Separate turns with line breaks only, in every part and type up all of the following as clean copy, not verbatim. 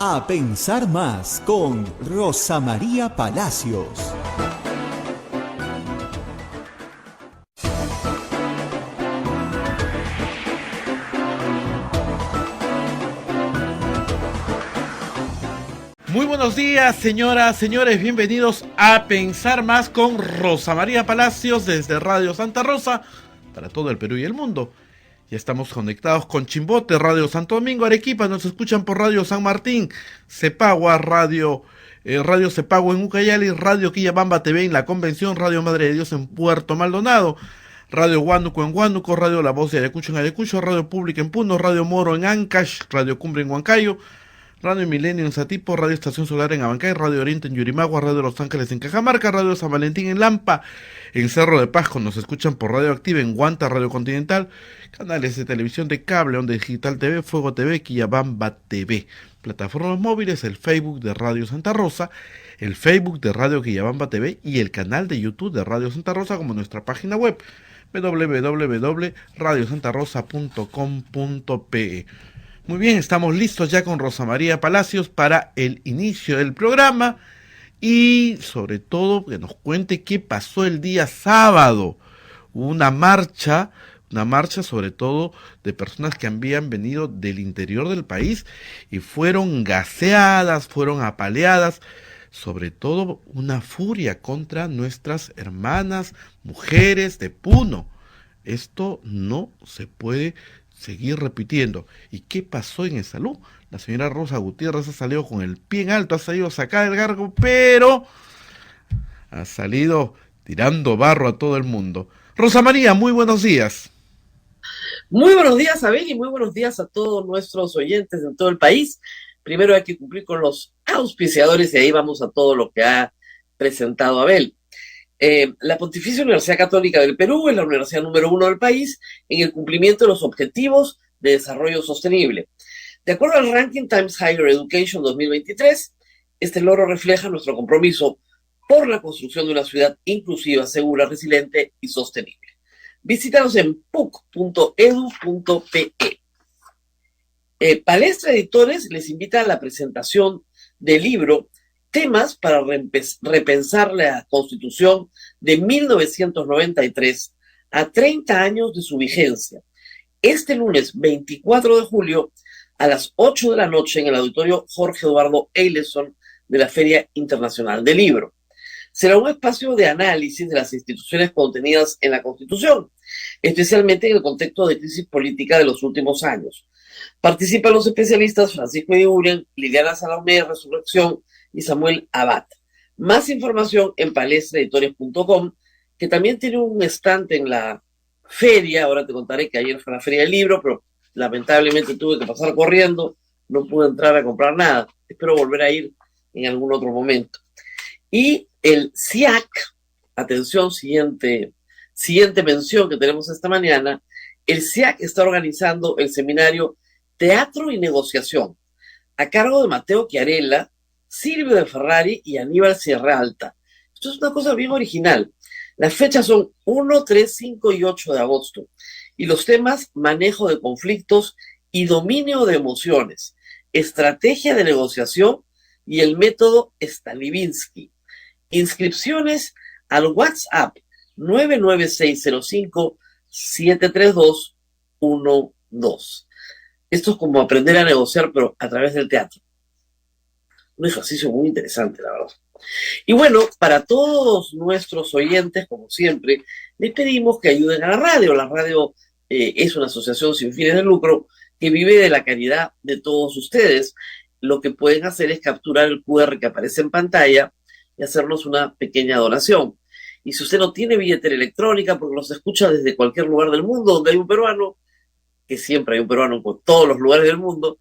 A pensar más con Rosa María Palacios.
Muy buenos días, señoras, señores, bienvenidos a Pensar Más con Rosa María Palacios desde Radio Santa Rosa para todo el Perú y el mundo. Ya estamos conectados con Chimbote, Radio Santo Domingo, Arequipa, nos escuchan por Radio San Martín, Cepagua, Radio Cepagua en Ucayali, Radio Quillabamba TV en La Convención, Radio Madre de Dios en Puerto Maldonado, Radio Huánuco en Huánuco, Radio La Voz de Ayacucho en Ayacucho, Radio Pública en Puno, Radio Moro en Ancash, Radio Cumbre en Huancayo, Radio Milenio en Satipo, Radio Estación Solar en Abancay, Radio Oriente en Yurimagua, Radio Los Ángeles en Cajamarca, Radio San Valentín en Lampa, en Cerro de Pasco nos escuchan por Radio Activa en Huanta, Radio Continental, canales de televisión de cable, Onda Digital TV, Fuego TV, Quillabamba TV, plataformas móviles, el Facebook de Radio Santa Rosa, el Facebook de Radio Quillabamba TV y el canal de YouTube de Radio Santa Rosa como nuestra página web www.radiosantarosa.com.pe. Muy bien, estamos listos ya con Rosa María Palacios para el inicio del programa y sobre todo que nos cuente qué pasó el día sábado. Hubo una marcha sobre todo de personas que habían venido del interior del país y fueron gaseadas, fueron apaleadas, sobre todo una furia contra nuestras hermanas mujeres de Puno. Esto no se puede seguir repitiendo. ¿Y qué pasó en Salud? La señora Rosa Gutiérrez ha salido con el pie en alto, ha salido a sacar el gargo, pero ha salido tirando barro a todo el mundo. Rosa María, muy buenos días.
Muy buenos días, Abel, y muy buenos días a todos nuestros oyentes en todo el país. Primero hay que cumplir con los auspiciadores y ahí vamos a todo lo que ha presentado Abel. La Pontificia Universidad Católica del Perú es la universidad número 1 del país en el cumplimiento de los objetivos de desarrollo sostenible. De acuerdo al ranking Times Higher Education 2023, este logro refleja nuestro compromiso por la construcción de una ciudad inclusiva, segura, resiliente y sostenible. Visítanos en puc.edu.pe. Palestra Editores les invita a la presentación del libro Temas para repensar la Constitución de 1993 a 30 años de su vigencia. Este lunes 24 de julio a las 8 de la noche en el auditorio Jorge Eduardo Eileson de la Feria Internacional del Libro. Será un espacio de análisis de las instituciones contenidas en la Constitución, especialmente en el contexto de crisis política de los últimos años. Participan los especialistas Francisco Eguren, Liliana Salomé, Resurrección y Samuel Abad. Más información en palestraeditores.com, que también tiene un stand en la feria. Ahora te contaré que ayer fue la Feria del Libro, pero lamentablemente tuve que pasar corriendo, no pude entrar a comprar nada. Espero volver a ir en algún otro momento. Y el CIAC, atención, siguiente mención que tenemos esta mañana, el CIAC está organizando el seminario Teatro y Negociación, a cargo de Mateo Chiarella, Silvio de Ferrari y Aníbal Sierra Alta. Esto es una cosa bien original. Las fechas son 1, 3, 5 y 8 de agosto. Y los temas: manejo de conflictos y dominio de emociones, estrategia de negociación y el método Stalivinsky. Inscripciones al WhatsApp 99605-73212. Esto es como aprender a negociar, pero a través del teatro. Un ejercicio muy interesante, la verdad. Y bueno, para todos nuestros oyentes, como siempre, les pedimos que ayuden a la radio. La radio es una asociación sin fines de lucro que vive de la caridad de todos ustedes. Lo que pueden hacer es capturar el QR que aparece en pantalla y hacernos una pequeña donación. Y si usted no tiene billetera electrónica, porque nos escucha desde cualquier lugar del mundo donde hay un peruano, que siempre hay un peruano por todos los lugares del mundo,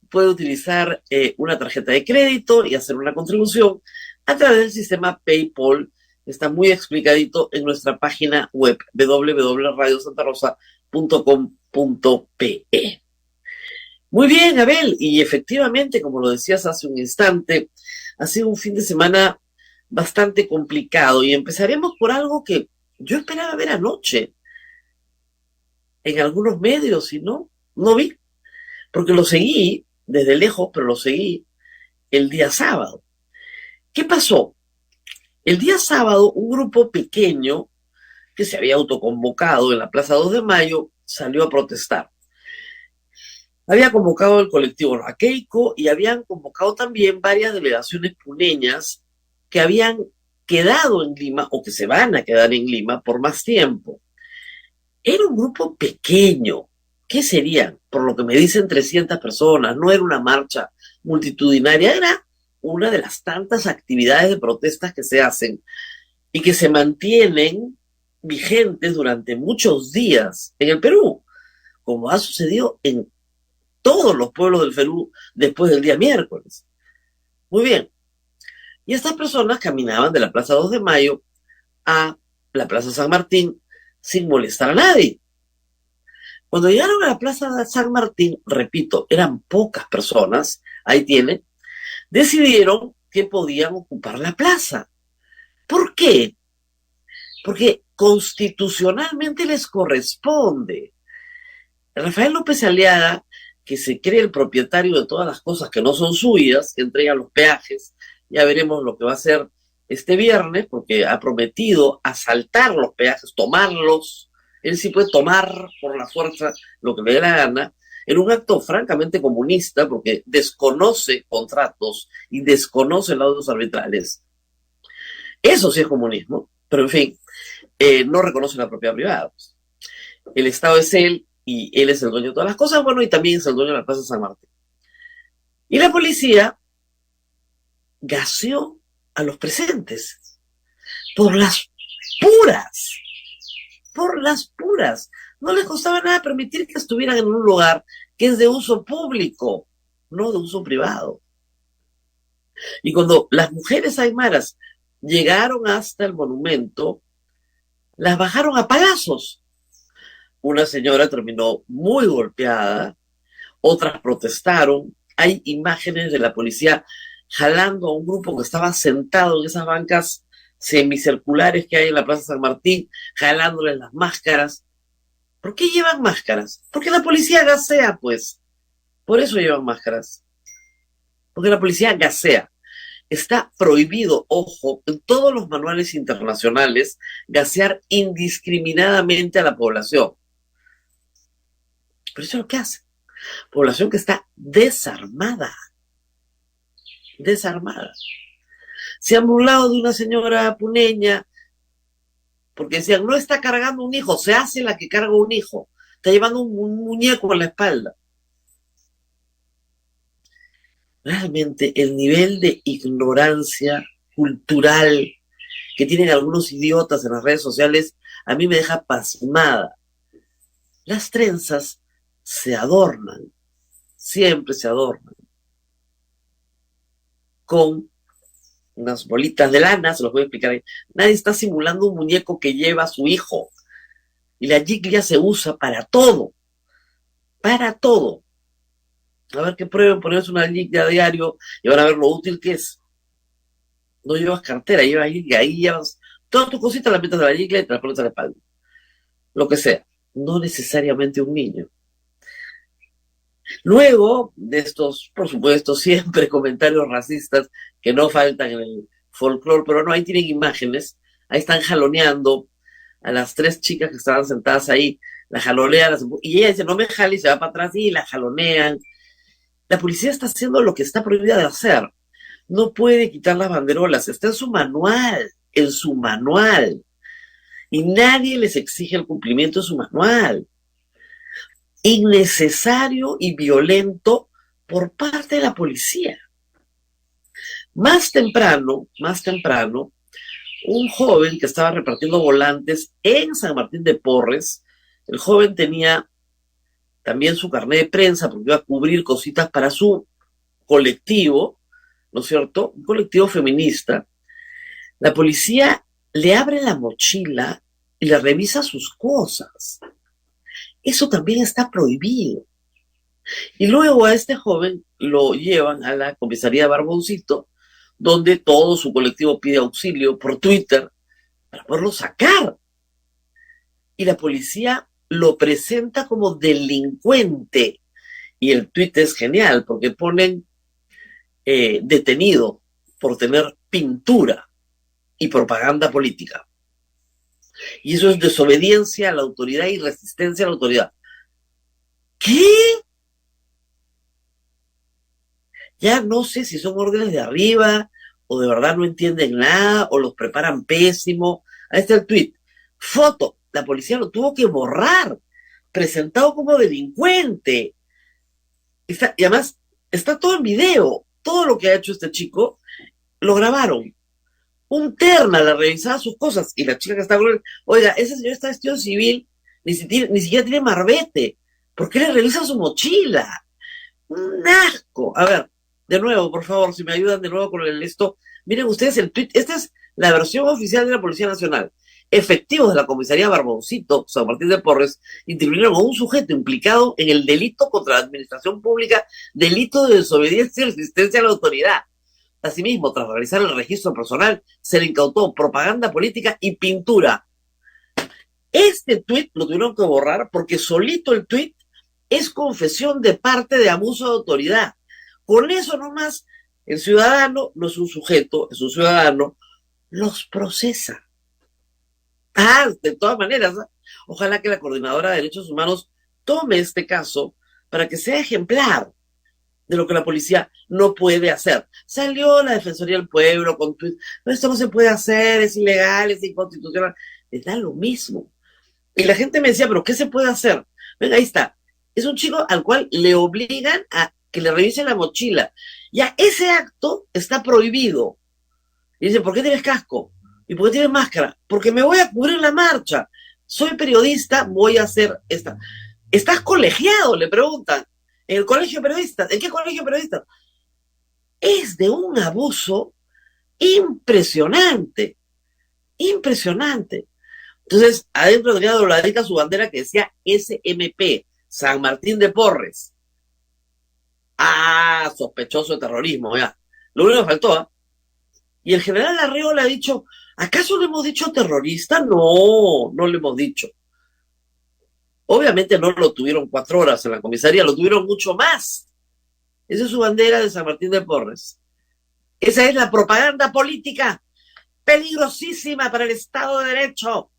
puede utilizar una tarjeta de crédito y hacer una contribución a través del sistema PayPal. Está muy explicadito en nuestra página web www.radiosantarosa.com.pe. Muy bien, Abel, y efectivamente, como lo decías hace un instante, ha sido un fin de semana bastante complicado y empezaremos por algo que yo esperaba ver anoche en algunos medios y no vi, porque lo seguí desde lejos, pero lo seguí. el día sábado. ¿Qué pasó? El día sábado, un grupo pequeño que se había autoconvocado en la Plaza 2 de Mayo salió a protestar. Había convocado el colectivo Raqueico y habían convocado también varias delegaciones puneñas que habían quedado en Lima o que se van a quedar en Lima por más tiempo. Era un grupo pequeño. ¿Qué serían? Por lo que me dicen 300 personas. No era una marcha multitudinaria, era una de las tantas actividades de protestas que se hacen y que se mantienen vigentes durante muchos días en el Perú, como ha sucedido en todos los pueblos del Perú después del día miércoles. Muy bien. Y estas personas caminaban de la Plaza 2 de Mayo a la Plaza San Martín sin molestar a nadie. Cuando llegaron a la Plaza de San Martín, repito, eran pocas personas, ahí tiene, decidieron que podían ocupar la plaza. ¿Por qué? Porque constitucionalmente les corresponde. Rafael López Aliaga, que se cree el propietario de todas las cosas que no son suyas, entre ellas los peajes, ya veremos lo que va a hacer este viernes, porque ha prometido asaltar los peajes, tomarlos. Él sí puede tomar por la fuerza lo que le dé la gana, en un acto francamente comunista, porque desconoce contratos y desconoce laudos arbitrales. Eso sí es comunismo, pero en fin, no reconoce la propiedad privada. El Estado es él y él es el dueño de todas las cosas, bueno, y también es el dueño de la Plaza San Martín. Y la policía gaseó a los presentes por las puras. No les costaba nada permitir que estuvieran en un lugar que es de uso público, no de uso privado. Y cuando las mujeres aymaras llegaron hasta el monumento, las bajaron a palazos. Una señora terminó muy golpeada, otras protestaron. Hay imágenes de la policía jalando a un grupo que estaba sentado en esas bancas semicirculares que hay en la Plaza San Martín, jalándoles las máscaras. ¿Por qué llevan máscaras? Porque la policía gasea, pues. Por eso llevan máscaras. Porque la policía gasea. Está prohibido, ojo, en todos los manuales internacionales, gasear indiscriminadamente a la población. Pero eso es lo que hace. Población que está desarmada. Se han burlado de una señora puneña porque decían, no está cargando un hijo, se hace la que carga un hijo, está llevando un muñeco en la espalda. Realmente el nivel de ignorancia cultural que tienen algunos idiotas en las redes sociales a mí me deja pasmada. Las trenzas se adornan, siempre se adornan con unas bolitas de lana, se los voy a explicar ahí. Nadie está simulando un muñeco que lleva a su hijo. Y la giglia se usa para todo. Para todo. A ver que prueben ponerse una giglia a diario y van a ver lo útil que es. No llevas cartera, llevas giglia, ahí llevas todas tus cositas, las metes a la giglia y te las pones a la espalda. Lo que sea. No necesariamente un niño. Luego de estos, por supuesto, siempre comentarios racistas que no faltan en el folclore, pero no, ahí tienen imágenes, ahí están jaloneando a las 3 chicas que estaban sentadas ahí, la jalonean, y ella dice, no me jale, y se va para atrás, y la jalonean. La policía está haciendo lo que está prohibida de hacer. No puede quitar las banderolas, está en su manual, y nadie les exige el cumplimiento de su manual. Innecesario y violento por parte de la policía. Más temprano, un joven que estaba repartiendo volantes en San Martín de Porres, el joven tenía también su carnet de prensa porque iba a cubrir cositas para su colectivo, ¿no es cierto? Un colectivo feminista. La policía le abre la mochila y le revisa sus cosas. Eso también está prohibido. Y luego a este joven lo llevan a la comisaría de Barboncito, donde todo su colectivo pide auxilio por Twitter para poderlo sacar. Y la policía lo presenta como delincuente. Y el tuit es genial, porque ponen detenido por tener pintura y propaganda política. Y eso es desobediencia a la autoridad y resistencia a la autoridad. ¿Qué? Ya no sé si son órdenes de arriba o de verdad no entienden nada o los preparan pésimo. Ahí está el tuit. Foto, la policía lo tuvo que borrar, presentado como delincuente. Y además está todo en video. Todo lo que ha hecho este chico lo grabaron. Un terna la revisaba sus cosas y la chica que está con él, oiga, ese señor está vestido civil, ni siquiera tiene marbete. ¿Por qué le revisan su mochila? Un asco. A ver, de nuevo, por favor, si me ayudan de nuevo con esto. Miren ustedes el tweet. Esta es la versión oficial de la Policía Nacional. Efectivos de la comisaría Barboncito, San Martín de Porres, intervinieron a un sujeto implicado en el delito contra la administración pública, delito de desobediencia y resistencia a la autoridad. Asimismo, tras realizar el registro personal, se le incautó propaganda política y pintura. Este tuit lo tuvieron que borrar porque solito el tuit es confesión de parte de abuso de autoridad. Con eso nomás, el ciudadano no es un sujeto, es un ciudadano, los procesa. De todas maneras, ojalá que la Coordinadora de Derechos Humanos tome este caso para que sea ejemplar de lo que la policía no puede hacer. Salió la Defensoría del Pueblo con tweets, no, esto no se puede hacer, es ilegal, es inconstitucional. Les da lo mismo. Y la gente me decía, ¿pero qué se puede hacer? Venga, ahí está. Es un chico al cual le obligan a que le revisen la mochila. Ya ese acto está prohibido. Y dice, ¿por qué tienes casco? ¿Y por qué tienes máscara? Porque me voy a cubrir la marcha. Soy periodista, voy a hacer esta. ¿Estás colegiado? Le preguntan. En el colegio de periodistas. ¿En qué colegio de periodistas? Es de un abuso impresionante. Impresionante. Entonces, adentro tenía dobladita su bandera que decía SMP, San Martín de Porres. Sospechoso de terrorismo, ya. Lo único que faltó, ¿eh? Y el general Arreo le ha dicho, ¿acaso le hemos dicho terrorista? No, no le hemos dicho. Obviamente no lo tuvieron 4 horas en la comisaría, lo tuvieron mucho más. Esa es su bandera de San Martín de Porres. Esa es la propaganda política peligrosísima para el Estado de Derecho.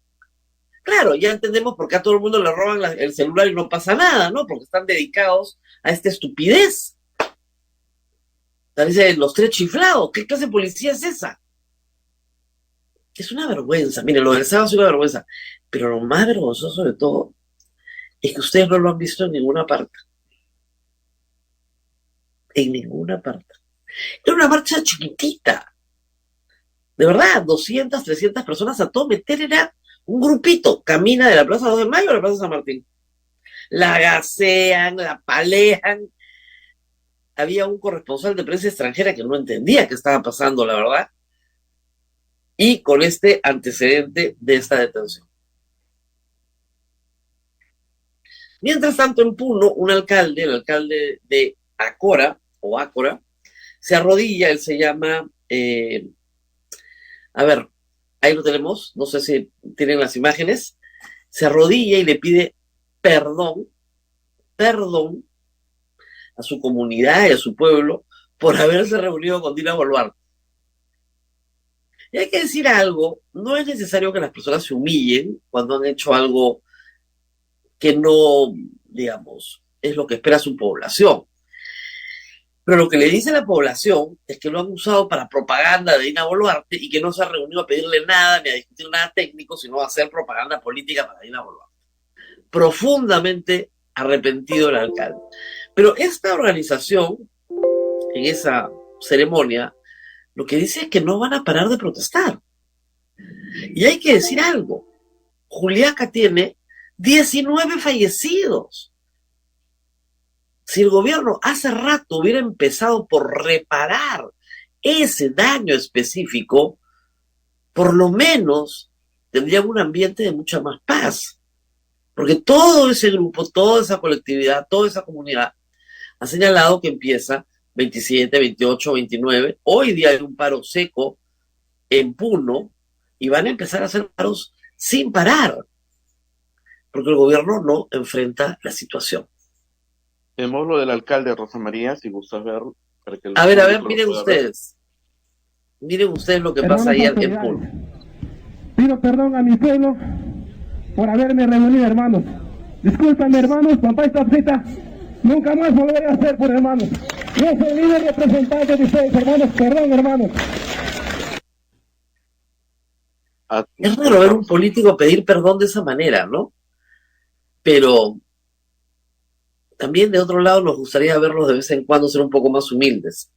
Claro, ya entendemos por qué a todo el mundo le roban el celular y no pasa nada, ¿no? Porque están dedicados a esta estupidez. Parece los 3 chiflados. ¿Qué clase de policía es esa? Es una vergüenza. Miren, lo del sábado es una vergüenza. Pero lo más vergonzoso de todo es que ustedes no lo han visto en ninguna parte. En ninguna parte. Era una marcha chiquitita. De verdad, 200, 300 personas a todo meter, era un grupito. Camina de la Plaza 2 de Mayo a la Plaza San Martín. La gasean, la palean. Había un corresponsal de prensa extranjera que no entendía qué estaba pasando, la verdad. Y con este antecedente de esta detención. Mientras tanto, en Puno, un alcalde, el alcalde de Ácora, se arrodilla, él se llama, a ver, ahí lo tenemos, no sé si tienen las imágenes, se arrodilla y le pide perdón a su comunidad y a su pueblo por haberse reunido con Dina Boluarte. Y hay que decir algo, no es necesario que las personas se humillen cuando han hecho algo que no, digamos, es lo que espera su población. Pero lo que le dice a la población es que lo han usado para propaganda de Dina Boluarte y que no se ha reunido a pedirle nada ni a discutir nada técnico, sino a hacer propaganda política para Dina Boluarte. Profundamente arrepentido el alcalde. Pero esta organización, en esa ceremonia, lo que dice es que no van a parar de protestar. Y hay que decir algo. Juliaca tiene 19 fallecidos. Si el gobierno hace rato hubiera empezado por reparar ese daño específico, por lo menos tendrían un ambiente de mucha más paz. Porque todo ese grupo, toda esa colectividad, toda esa comunidad ha señalado que empieza 27, 28, 29. Hoy día hay un paro seco en Puno y van a empezar a hacer paros sin parar, porque el gobierno no enfrenta la situación.
Tenemos lo del alcalde, Rosa María, si gustas ver
para que el
A ver,
público lo
miren
pueda ver.
ustedes. Miren ustedes lo que pasa ahí en Puno.
Pido perdón a mi pueblo por haberme reunido, hermanos. Discúlpenme, hermanos, papá esta cita nunca más volveré a hacer por hermanos. Yo soy líder representante de ustedes, hermanos. Perdón, hermanos.
Es raro ver un político pedir perdón de esa manera, ¿no? Pero también de otro lado nos gustaría verlos de vez en cuando ser un poco más humildes.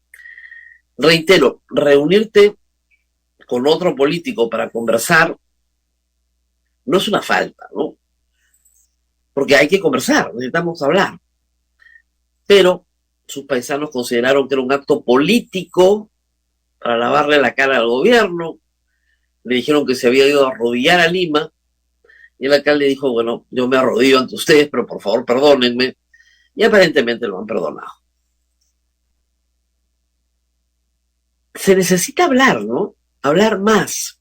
Reitero, reunirte con otro político para conversar no es una falta, ¿no? Porque hay que conversar, necesitamos hablar. Pero sus paisanos consideraron que era un acto político para lavarle la cara al gobierno. Le dijeron que se había ido a arrodillar a Lima. Y el alcalde dijo, bueno, yo me arrodillo ante ustedes, pero por favor perdónenme. Y aparentemente lo han perdonado. Se necesita hablar, ¿no? Hablar más.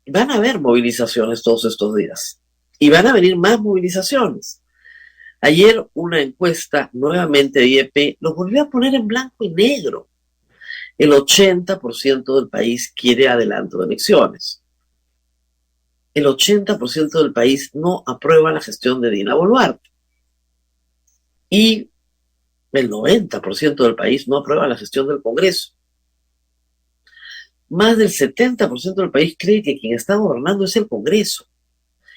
Van a haber movilizaciones todos estos días. Y van a venir más movilizaciones. Ayer una encuesta nuevamente de IEP los volvió a poner en blanco y negro. El 80% del país quiere adelanto de elecciones. El 80% del país no aprueba la gestión de Dina Boluarte. Y el 90% del país no aprueba la gestión del Congreso. Más del 70% del país cree que quien está gobernando es el Congreso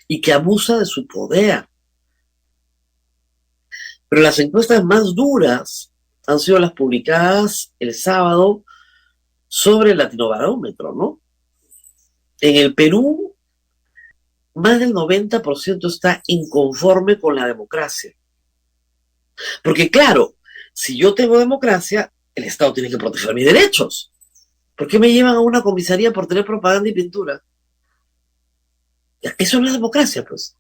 y que abusa de su poder. Pero las encuestas más duras han sido las publicadas el sábado sobre el Latinobarómetro, ¿no? En el Perú, más del 90% está inconforme con la democracia. Porque claro, si yo tengo democracia, el Estado tiene que proteger mis derechos. ¿Por qué me llevan a una comisaría por tener propaganda y pintura? Eso no es democracia, pues.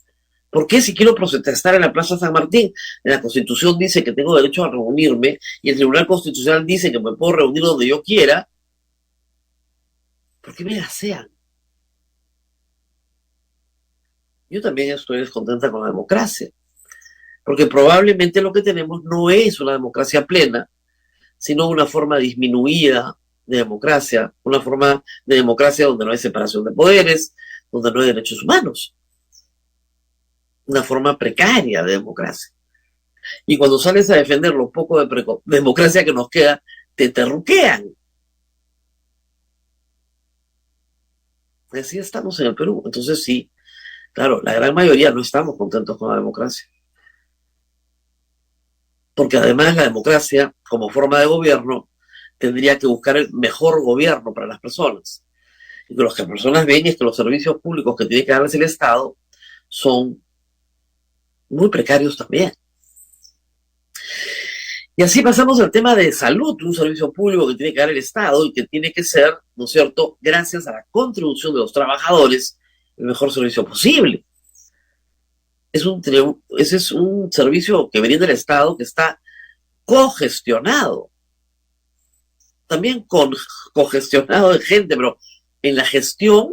¿Por qué si quiero protestar en la Plaza San Martín, en la Constitución dice que tengo derecho a reunirme y el Tribunal Constitucional dice que me puedo reunir donde yo quiera? ¿Por qué me gasean? Yo también estoy descontenta con la democracia, porque probablemente lo que tenemos no es una democracia plena, sino una forma disminuida de democracia, una forma de democracia donde no hay separación de poderes, donde no hay derechos humanos, una forma precaria de democracia. Y cuando sales a defender lo poco de democracia que nos queda, te terruquean. Y así estamos en el Perú. Entonces sí, claro, la gran mayoría no estamos contentos con la democracia. Porque además la democracia, como forma de gobierno, tendría que buscar el mejor gobierno para las personas. Y lo que las personas ven es que los servicios públicos que tiene que darles el Estado son muy precarios también. Y así pasamos al tema de salud, un servicio público que tiene que dar el Estado y que tiene que ser, ¿no es cierto?, gracias a la contribución de los trabajadores, el mejor servicio posible. Ese es un servicio que viene del Estado que está cogestionado. También cogestionado de gente, pero en la gestión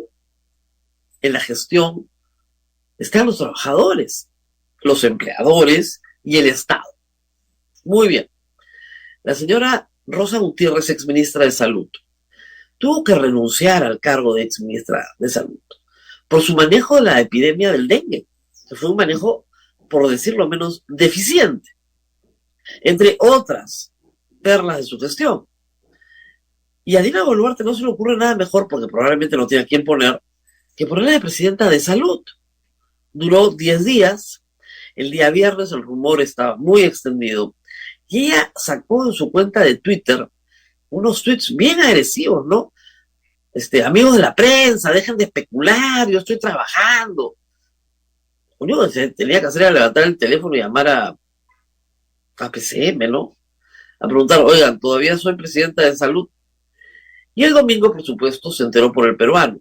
están los trabajadores, los empleadores y el Estado. Muy bien. La señora Rosa Gutiérrez, exministra de Salud, tuvo que renunciar al cargo de exministra de Salud por su manejo de la epidemia del dengue, que fue un manejo, por decirlo menos, deficiente, entre otras perlas de su gestión. Y a Dina Boluarte no se le ocurre nada mejor, porque probablemente no tiene a quién poner, que ponerla de presidenta de Salud. Duró 10 días, el día viernes el rumor estaba muy extendido, y ella sacó en su cuenta de Twitter unos tweets bien agresivos, ¿no? Amigos de la prensa, dejen de especular, yo estoy trabajando. Lo único que se tenía que hacer era levantar el teléfono y llamar a PCM, ¿no? A preguntar, oigan, ¿todavía soy presidenta de Salud? Y el domingo, por supuesto, se enteró por el peruano.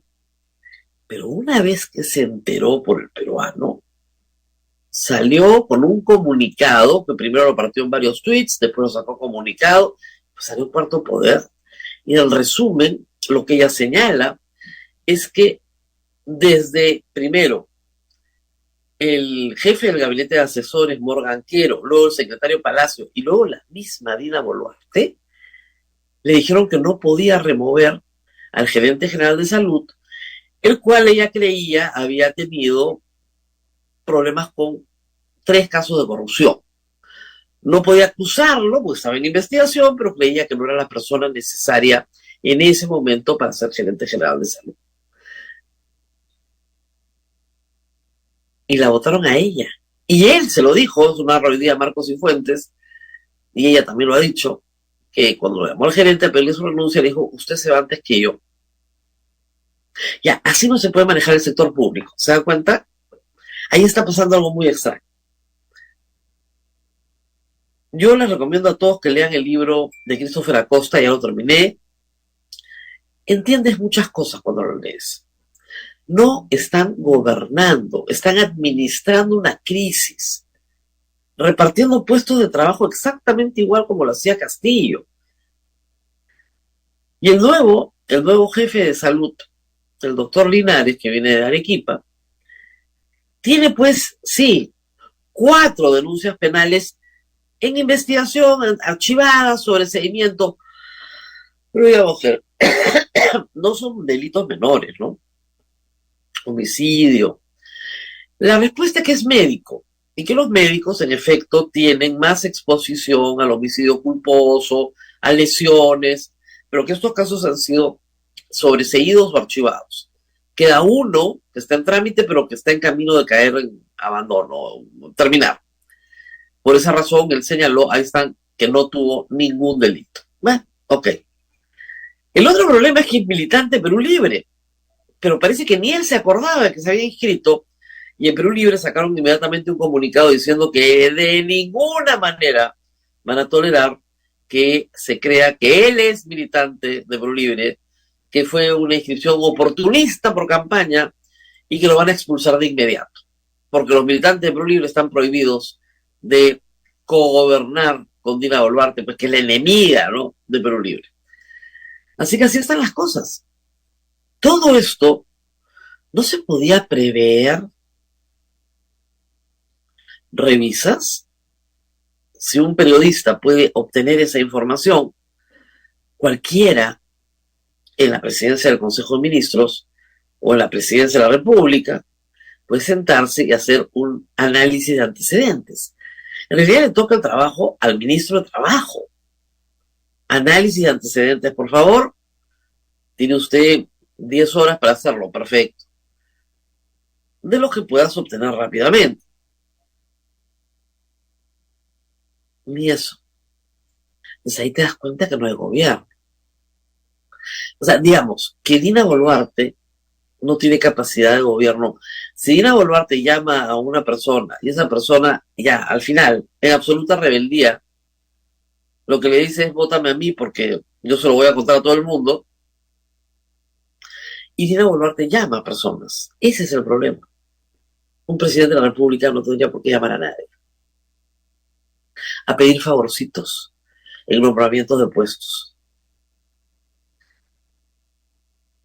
Pero una vez que se enteró por el peruano, salió con un comunicado, que primero lo partió en varios tweets, después lo sacó comunicado, pues salió Cuarto Poder. Y en el resumen, lo que ella señala es que desde, primero, el jefe del gabinete de asesores, Morgan Quero, luego el secretario Palacio y luego la misma Dina Boluarte, le dijeron que no podía remover al gerente general de salud, el cual ella creía había tenido problemas con 3 casos de corrupción. No podía acusarlo porque estaba en investigación, pero creía que no era la persona necesaria en ese momento para ser gerente general de salud. Y la votaron a ella. Y él se lo dijo, es una reunión a Marcos y Fuentes, y ella también lo ha dicho, que cuando lo llamó al gerente a pedirle su renuncia, le dijo, usted se va antes que yo. Ya, así no se puede manejar el sector público. ¿Se dan cuenta? Ahí está pasando algo muy extraño. Yo les recomiendo a todos que lean el libro de Christopher Acosta, ya lo terminé. Entiendes muchas cosas cuando lo lees. No están gobernando, están administrando una crisis, repartiendo puestos de trabajo exactamente igual como lo hacía Castillo. Y el nuevo jefe de salud, el doctor Linares, que viene de Arequipa, tiene pues, sí, 4 denuncias penales en investigación, archivadas sobre seguimiento, pero digamos que no son delitos menores, ¿no? Homicidio. La respuesta es que es médico, y que los médicos, en efecto, tienen más exposición al homicidio culposo, a lesiones, pero que estos casos han sido sobreseídos o archivados. Queda uno que está en trámite, pero que está en camino de caer en abandono, terminar. Por esa razón, él señaló, ahí están, que no tuvo ningún delito. Bueno, ok. El otro problema es que es militante en Perú Libre, pero parece que ni él se acordaba de que se había inscrito, y en Perú Libre sacaron inmediatamente un comunicado diciendo que de ninguna manera van a tolerar que se crea que él es militante de Perú Libre, que fue una inscripción oportunista por campaña y que lo van a expulsar de inmediato, porque los militantes de Perú Libre están prohibidos de cogobernar con Dina Boluarte, pues que es la enemiga, ¿no?, de Perú Libre. Así que así están las cosas. Todo esto no se podía prever. ¿Revisas? Si un periodista puede obtener esa información, cualquiera en la presidencia del Consejo de Ministros o en la presidencia de la República puede sentarse y hacer un análisis de antecedentes. En realidad le toca el trabajo al ministro de Trabajo. Análisis de antecedentes, por favor. Tiene usted 10 horas para hacerlo, perfecto. De lo que puedas obtener rápidamente. Ni eso. Entonces ahí te das cuenta que no hay gobierno. O sea, digamos, que Dina Boluarte no tiene capacidad de gobierno. Si Dina Boluarte llama a una persona y esa persona ya al final, en absoluta rebeldía, lo que le dice es vótame a mí porque yo se lo voy a contar a todo el mundo, y Dina Boluarte llama a personas. Ese es el problema. Un presidente de la República no tendría por qué llamar a nadie a pedir favorcitos en nombramientos de puestos.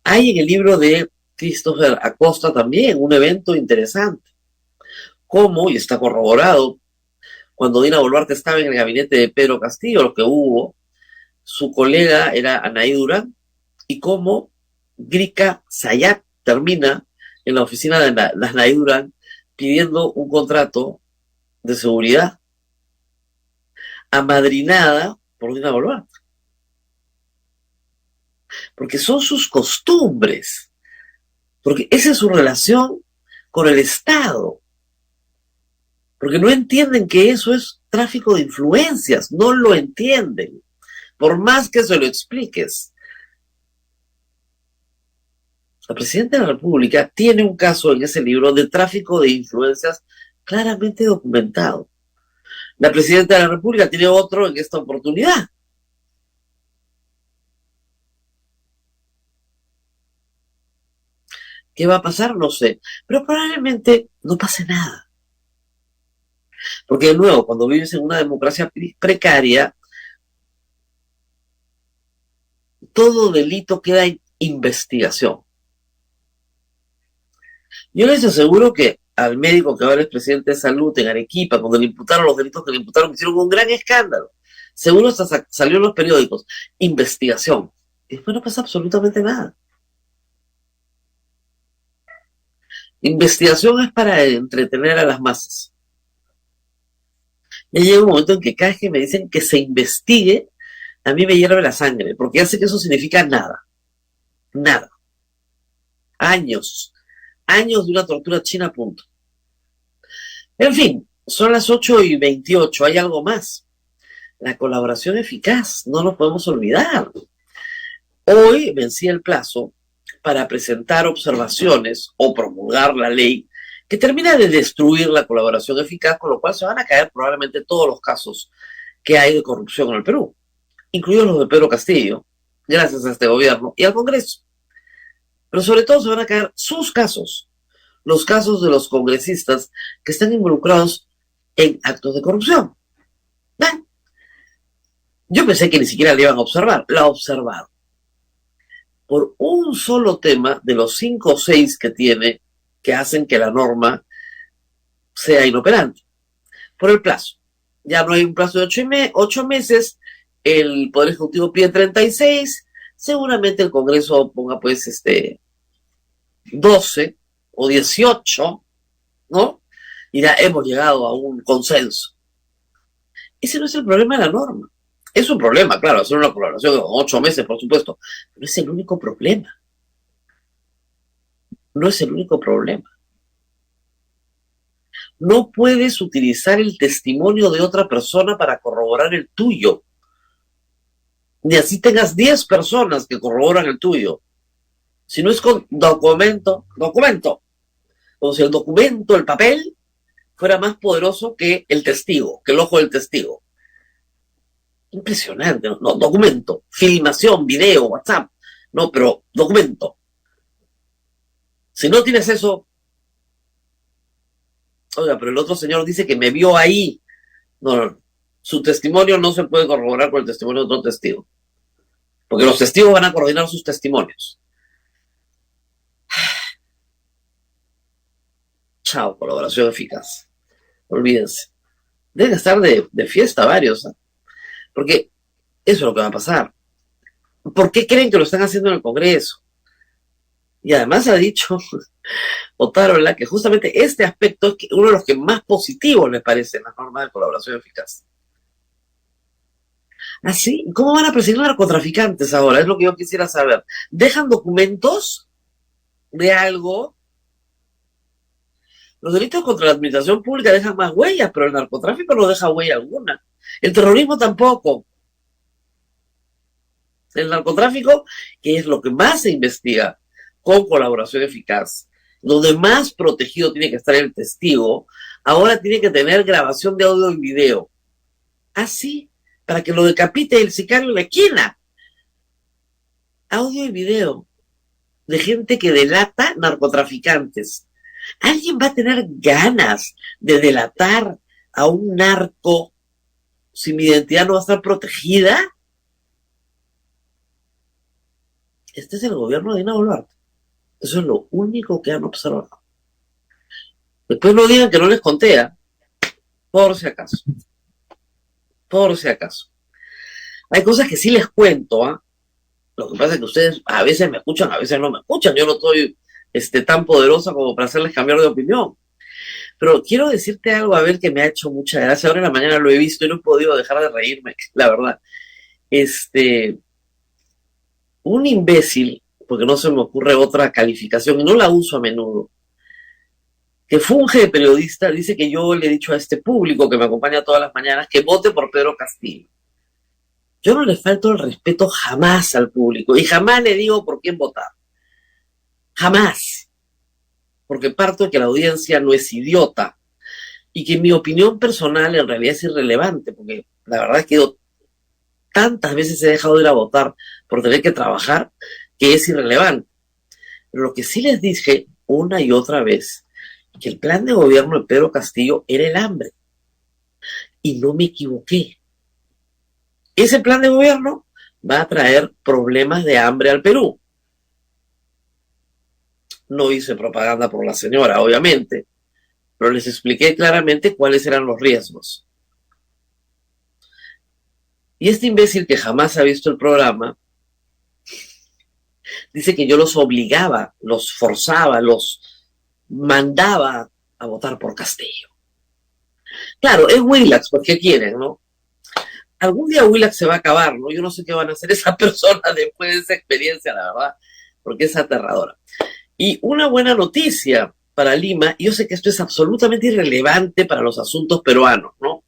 Hay en el libro de Christopher Acosta también un evento interesante, como, y está corroborado, cuando Dina Boluarte estaba en el gabinete de Pedro Castillo, lo que hubo, su colega era Anaí Durán, y cómo Grica Sayat termina en la oficina de Anaí Durán pidiendo un contrato de seguridad amadrinada por Dina Boluarte. Porque son sus costumbres, porque esa es su relación con el Estado, porque no entienden que eso es tráfico de influencias, no lo entienden, por más que se lo expliques. La presidenta de la República tiene un caso en ese libro de tráfico de influencias claramente documentado. La presidenta de la República tiene otro en esta oportunidad. ¿Qué va a pasar? No sé. Pero probablemente no pase nada. Porque de nuevo, cuando vives en una democracia precaria, todo delito queda en investigación. Yo les aseguro que al médico que ahora es presidente de salud en Arequipa, cuando le imputaron los delitos que le imputaron, hicieron un gran escándalo. Seguro hasta salió en los periódicos. Investigación. Y después no pasa absolutamente nada. Investigación es para entretener a las masas. Ya llega un momento en que cada vez que me dicen que se investigue, a mí me hierve la sangre, porque ya sé que eso significa nada. Nada. Años de una tortura china, punto. En fin, son las 8:28, hay algo más. La colaboración eficaz, no nos podemos olvidar. Hoy vencí el plazo para presentar observaciones o promulgar la ley que termina de destruir la colaboración eficaz, con lo cual se van a caer probablemente todos los casos que hay de corrupción en el Perú, incluidos los de Pedro Castillo, gracias a este gobierno y al Congreso. Pero sobre todo se van a caer sus casos, los casos de los congresistas que están involucrados en actos de corrupción. Yo pensé que ni siquiera le iban a observar, la observaron. Por un solo tema de los 5 o 6 que tiene, que hacen que la norma sea inoperante. Por el plazo. Ya no hay un plazo de 8 meses, el Poder Ejecutivo pide 36, seguramente el Congreso ponga pues 12 o 18, ¿no? Y ya hemos llegado a un consenso. Ese no es el problema de la norma. Es un problema, claro, hacer una colaboración de 8 meses, por supuesto, pero es el único problema. No es el único problema. No puedes utilizar el testimonio de otra persona para corroborar el tuyo. Ni así tengas 10 personas que corroboran el tuyo. Si no es con documento. Como si el documento, el papel, fuera más poderoso que el testigo, que el ojo del testigo. Impresionante, ¿no? No, documento, filmación, video, WhatsApp. No, pero documento. Si no tienes eso, oiga, pero el otro señor dice que me vio ahí. No. Su testimonio no se puede corroborar con el testimonio de otro testigo. Porque los testigos van a coordinar sus testimonios. Chao, colaboración eficaz. Olvídense. Deben estar de fiesta varios, ¿eh? Porque eso es lo que va a pasar. ¿Por qué creen que lo están haciendo en el Congreso? Y además ha dicho Otárola que justamente este aspecto es uno de los que más positivos les parece en las normas de colaboración eficaz. ¿Así? ¿Cómo van a perseguir narcotraficantes ahora? Es lo que yo quisiera saber. ¿Dejan documentos de algo? Los delitos contra la administración pública dejan más huellas, pero el narcotráfico no deja huella alguna. El terrorismo tampoco. El narcotráfico, que es lo que más se investiga con colaboración eficaz, donde más protegido tiene que estar el testigo, ahora tiene que tener grabación de audio y video. Así, para que lo decapite el sicario en la esquina. Audio y video de gente que delata narcotraficantes. ¿Alguien va a tener ganas de delatar a un narco si mi identidad no va a estar protegida? Este es el gobierno de Dina Boluarte. Eso es lo único que han observado. Después no digan que no les conté, ¿eh? Por si acaso. Por si acaso. Hay cosas que sí les cuento, ¿ah? Lo que pasa es que ustedes a veces me escuchan, a veces no me escuchan. Yo no estoy tan poderosa como para hacerles cambiar de opinión. Pero quiero decirte algo, a ver, que me ha hecho mucha gracia. Ahora en la mañana lo he visto y no he podido dejar de reírme, la verdad. Un imbécil, porque no se me ocurre otra calificación, y no la uso a menudo, que funge de periodista, dice que yo le he dicho a este público que me acompaña todas las mañanas que vote por Pedro Castillo. Yo no le falto el respeto jamás al público, y jamás le digo por quién votar. Jamás. Porque parto de que la audiencia no es idiota, y que mi opinión personal en realidad es irrelevante, porque la verdad es que yo tantas veces he dejado de ir a votar por tener que trabajar, que es irrelevante. Pero lo que sí les dije una y otra vez, que el plan de gobierno de Pedro Castillo era el hambre. Y no me equivoqué. Ese plan de gobierno va a traer problemas de hambre al Perú. No hice propaganda por la señora, obviamente, pero les expliqué claramente cuáles eran los riesgos. Y este imbécil que jamás ha visto el programa dice que yo los obligaba, los forzaba, los mandaba a votar por Castillo. Claro, es Willax, pues ¿qué quieren, no? Algún día Willax se va a acabar, ¿no? Yo no sé qué van a hacer esas personas después de esa experiencia, la verdad, porque es aterradora. Y una buena noticia para Lima, yo sé que esto es absolutamente irrelevante para los asuntos peruanos, ¿no?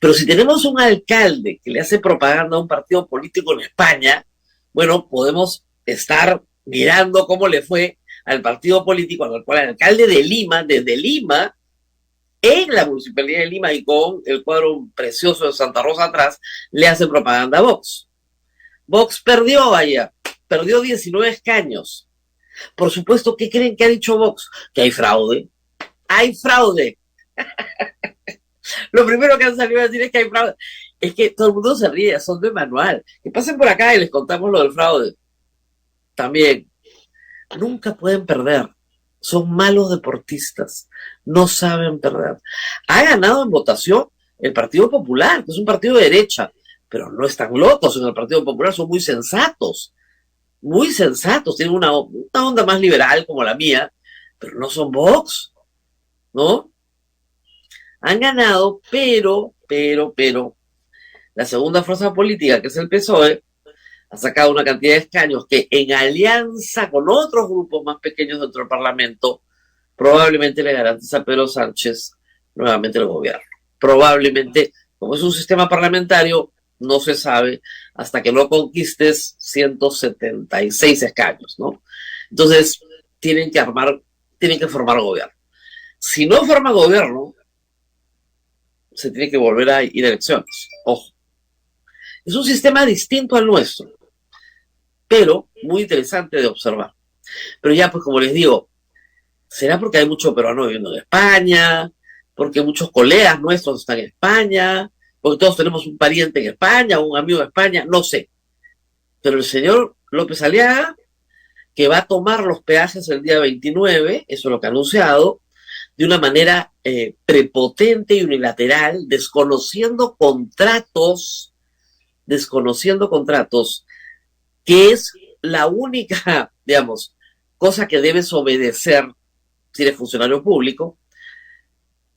Pero si tenemos un alcalde que le hace propaganda a un partido político en España, bueno, podemos estar mirando cómo le fue al partido político al cual el alcalde de Lima, desde Lima, en la Municipalidad de Lima y con el cuadro precioso de Santa Rosa atrás, le hace propaganda a Vox. Vox perdió allá, perdió 19 escaños. Por supuesto, ¿qué creen que ha dicho Vox? Que hay fraude. ¡Hay fraude! Lo primero que han salido a decir es que hay fraude. Es que todo el mundo se ríe, son de manual. Que pasen por acá y les contamos lo del fraude. También, nunca pueden perder. Son malos deportistas. No saben perder. Ha ganado en votación el Partido Popular, que es un partido de derecha, pero no están locos en el Partido Popular, son muy sensatos. Muy sensatos. Tienen una onda más liberal como la mía, pero no son Vox, ¿no? Han ganado, pero, la segunda fuerza política, que es el PSOE, ha sacado una cantidad de escaños que en alianza con otros grupos más pequeños dentro del Parlamento, probablemente le garantiza a Pedro Sánchez nuevamente el gobierno. Probablemente, como es un sistema parlamentario, no se sabe hasta que no conquistes 176 escaños, ¿no? Entonces, tienen que formar gobierno. Si no forma gobierno, se tiene que volver a ir a elecciones. Ojo. Es un sistema distinto al nuestro, pero muy interesante de observar. Pero ya, pues como les digo, será porque hay mucho peruano viviendo en España, porque muchos colegas nuestros están en España, porque todos tenemos un pariente en España, un amigo en España, no sé. Pero el señor López Aliaga, que va a tomar los peajes el día 29, eso es lo que ha anunciado, de una manera prepotente y unilateral, desconociendo contratos, que es la única, digamos, cosa que debes obedecer si eres funcionario público.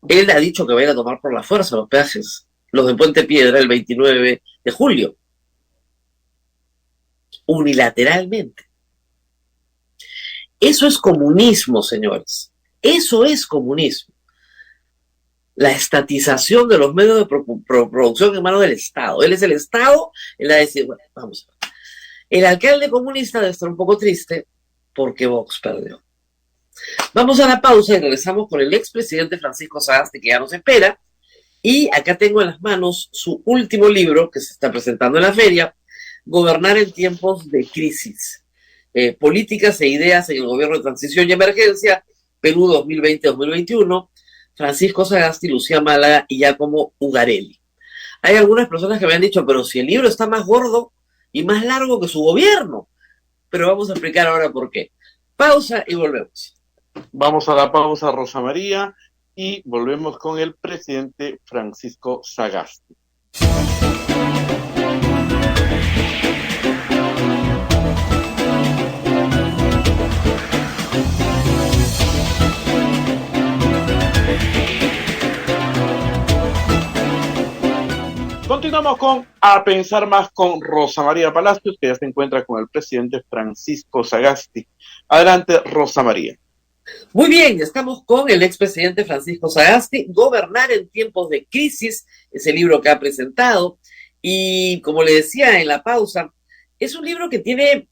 Él ha dicho que va a ir a tomar por la fuerza los peajes, los de Puente Piedra, el 29 de julio. Unilateralmente. Eso es comunismo, señores. Eso es comunismo. La estatización de los medios de producción en manos del Estado. Él es el Estado, él va a decir, bueno, vamos a ver. El alcalde comunista debe estar un poco triste porque Vox perdió. Vamos a la pausa y regresamos con el expresidente Francisco Sagasti, que ya nos espera. Y acá tengo en las manos su último libro, que se está presentando en la feria, Gobernar en tiempos de crisis. Políticas e ideas en el gobierno de transición y emergencia, Perú 2020-2021, Francisco Sagasti, Lucía Málaga y Giacomo Ugarelli. Hay algunas personas que me han dicho, pero si el libro está más gordo y más largo que su gobierno. Pero vamos a explicar ahora por qué. Pausa y volvemos.
Vamos a la pausa, Rosa María, y volvemos con el presidente Francisco Sagasti. Continuamos con A Pensar Más con Rosa María Palacios, que ya se encuentra con el presidente Francisco Sagasti. Adelante, Rosa María.
Muy bien, estamos con el expresidente Francisco Sagasti, Gobernar en tiempos de crisis, ese libro que ha presentado. Y como le decía en la pausa, es un libro que tiene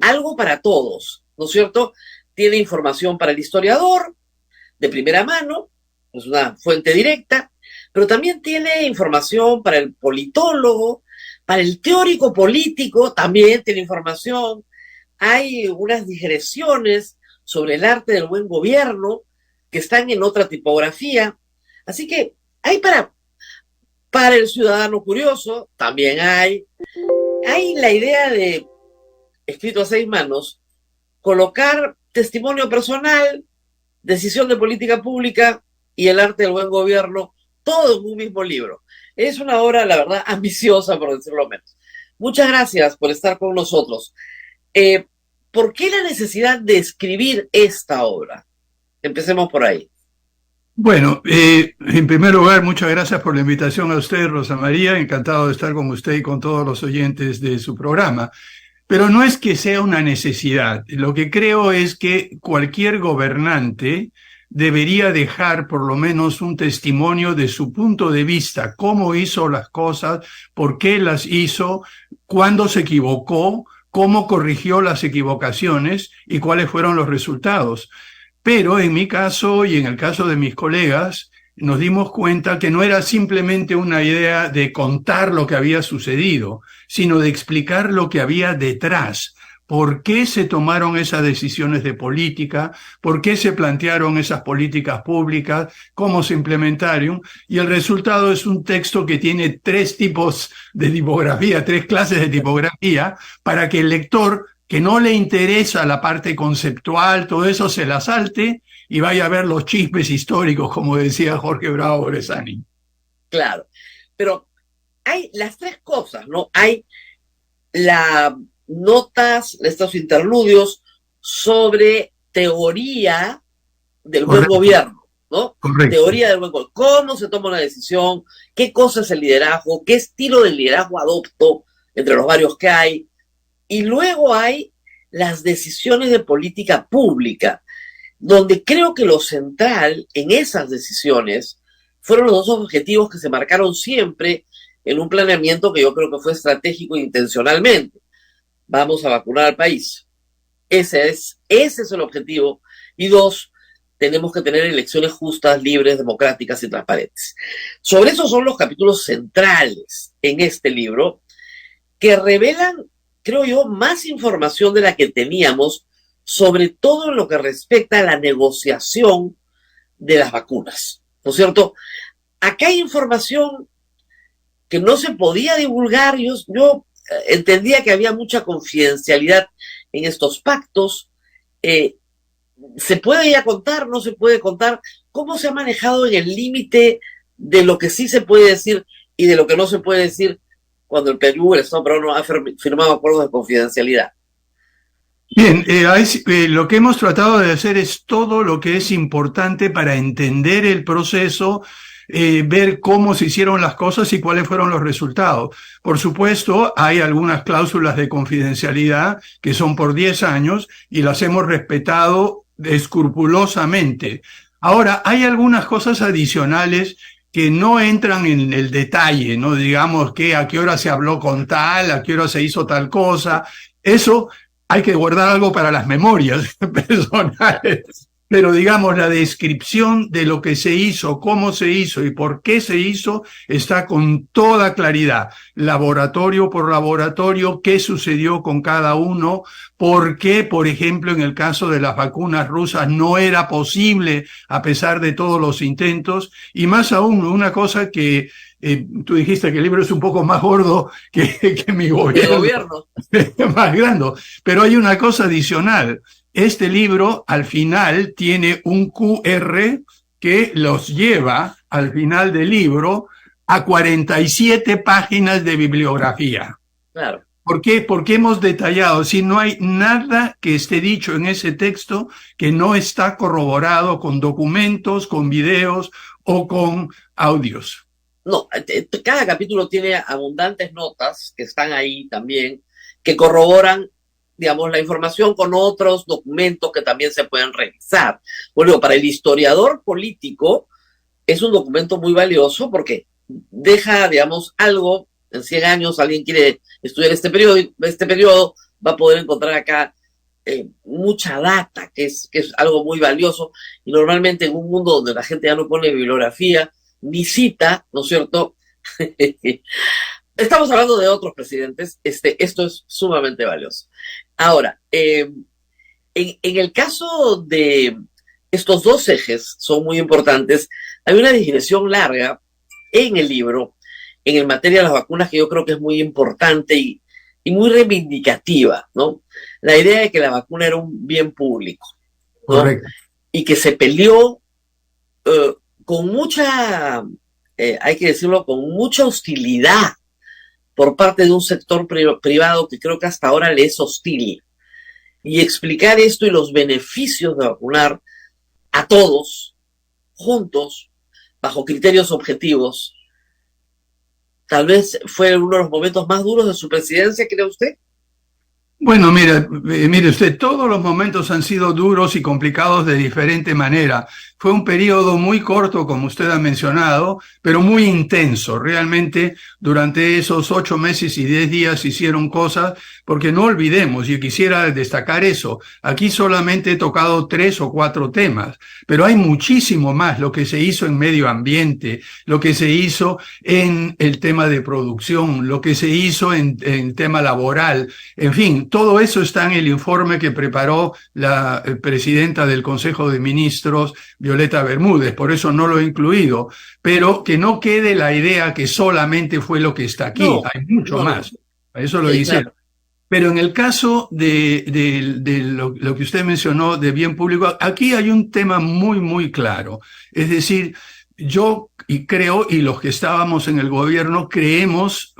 algo para todos, ¿no es cierto? Tiene información para el historiador, de primera mano, es una fuente directa, pero también tiene información para el politólogo, para el teórico político, también tiene información. Hay unas digresiones sobre el arte del buen gobierno que están en otra tipografía. Así que hay para el ciudadano curioso, también hay la idea de, escrito a 6 manos, colocar testimonio personal, Decisión de política pública y el arte del buen gobierno, todo en un mismo libro. Es una obra, la verdad, ambiciosa, por decirlo menos. Muchas gracias por estar con nosotros. ¿Por qué la necesidad de escribir esta obra? Empecemos por ahí.
Bueno, en primer lugar, muchas gracias por la invitación a usted, Rosa María. Encantado de estar con usted y con todos los oyentes de su programa. Pero no es que sea una necesidad. Lo que creo es que cualquier gobernante debería dejar por lo menos un testimonio de su punto de vista, cómo hizo las cosas, por qué las hizo, cuándo se equivocó, cómo corrigió las equivocaciones y cuáles fueron los resultados. Pero en mi caso y en el caso de mis colegas, nos dimos cuenta que no era simplemente una idea de contar lo que había sucedido, sino de explicar lo que había detrás. ¿Por qué se tomaron esas decisiones de política? ¿Por qué se plantearon esas políticas públicas? ¿Cómo se implementaron? Y el resultado es un texto que tiene 3 tipos de tipografía, 3 clases de tipografía, para que el lector que no le interesa la parte conceptual, todo eso se la salte y vaya a ver los chismes históricos, como decía Jorge Bravo Bressani.
Claro, pero hay las 3 cosas, ¿no? Hay las notas, estos interludios sobre teoría del buen gobierno, ¿no?
Correcto.
Teoría del buen gobierno. ¿Cómo se toma una decisión? ¿Qué cosa es el liderazgo? ¿Qué estilo de liderazgo adopto entre los varios que hay? Y luego hay las decisiones de política pública, donde creo que lo central en esas decisiones fueron los 2 objetivos que se marcaron siempre en un planeamiento que yo creo que fue estratégico intencionalmente. Vamos a vacunar al país. Ese es el objetivo. Y 2, tenemos que tener elecciones justas, libres, democráticas y transparentes. Sobre eso son los capítulos centrales en este libro, que revelan, creo yo, más información de la que teníamos, sobre todo en lo que respecta a la negociación de las vacunas, ¿no es cierto? Acá hay información que no se podía divulgar. Yo entendía que había mucha confidencialidad en estos pactos. ¿Se puede ya contar? ¿No se puede contar? ¿Cómo se ha manejado en el límite de lo que sí se puede decir y de lo que no se puede decir cuando el Perú, el Estado peruano, ha firmado acuerdos de confidencialidad?
Bien, lo que hemos tratado de hacer es todo lo que es importante para entender el proceso, ver cómo se hicieron las cosas y cuáles fueron los resultados. Por supuesto, hay algunas cláusulas de confidencialidad que son por 10 años y las hemos respetado escrupulosamente. Ahora, hay algunas cosas adicionales que no entran en el detalle, ¿no? Digamos que a qué hora se habló con tal, a qué hora se hizo tal cosa. Eso hay que guardar algo para las memorias personales. Pero digamos, la descripción de lo que se hizo, cómo se hizo y por qué se hizo está con toda claridad. Laboratorio por laboratorio, qué sucedió con cada uno, por qué, por ejemplo, en el caso de las vacunas rusas no era posible a pesar de todos los intentos. Y más aún, una cosa que tú dijiste que el libro es un poco más gordo que mi gobierno. Más grande. Pero hay una cosa adicional. Este libro, al final, tiene un QR que los lleva, al final del libro, a 47 páginas de bibliografía.
Claro.
¿Por qué? Porque hemos detallado, si no hay nada que esté dicho en ese texto que no está corroborado con documentos, con videos o con audios.
No, cada capítulo tiene abundantes notas que están ahí también, que corroboran, digamos, la información con otros documentos que también se pueden revisar. Bueno, para el historiador político es un documento muy valioso porque deja, digamos, algo. En 100 años alguien quiere estudiar este periodo, va a poder encontrar acá mucha data, que es algo muy valioso. Y normalmente en un mundo donde la gente ya no pone bibliografía ni cita, ¿no es cierto? Estamos hablando de otros presidentes. Esto es sumamente valioso. Ahora, en el caso de estos 2 ejes, son muy importantes. Hay una digresión larga en el libro, en materia de las vacunas, que yo creo que es muy importante y muy reivindicativa, ¿no? La idea de que la vacuna era un bien público, ¿no?
Correcto.
y que se peleó con mucha, hay que decirlo, con mucha hostilidad por parte de un sector privado que creo que hasta ahora le es hostil. Y explicar esto y los beneficios de vacunar a todos, juntos, bajo criterios objetivos, tal vez fue uno de los momentos más duros de su presidencia, ¿cree usted?
Bueno, mire usted, todos los momentos han sido duros y complicados de diferente manera. Fue un periodo muy corto, como usted ha mencionado, pero muy intenso. Realmente, durante esos 8 meses y 10 días hicieron cosas, porque no olvidemos, y quisiera destacar eso, aquí solamente he tocado 3 o 4 temas, pero hay muchísimo más, lo que se hizo en medio ambiente, lo que se hizo en el tema de producción, lo que se hizo en tema laboral, en fin, todo eso está en el informe que preparó la presidenta del Consejo de Ministros, Violeta Bermúdez, por eso no lo he incluido, pero que no quede la idea que solamente fue lo que está aquí,
No,
hay mucho más, eso lo
sí,
dice.
claro.
Pero en el caso de lo que usted mencionó de bien público, aquí hay un tema muy, muy claro, es decir, yo creo, y los que estábamos en el gobierno, creemos,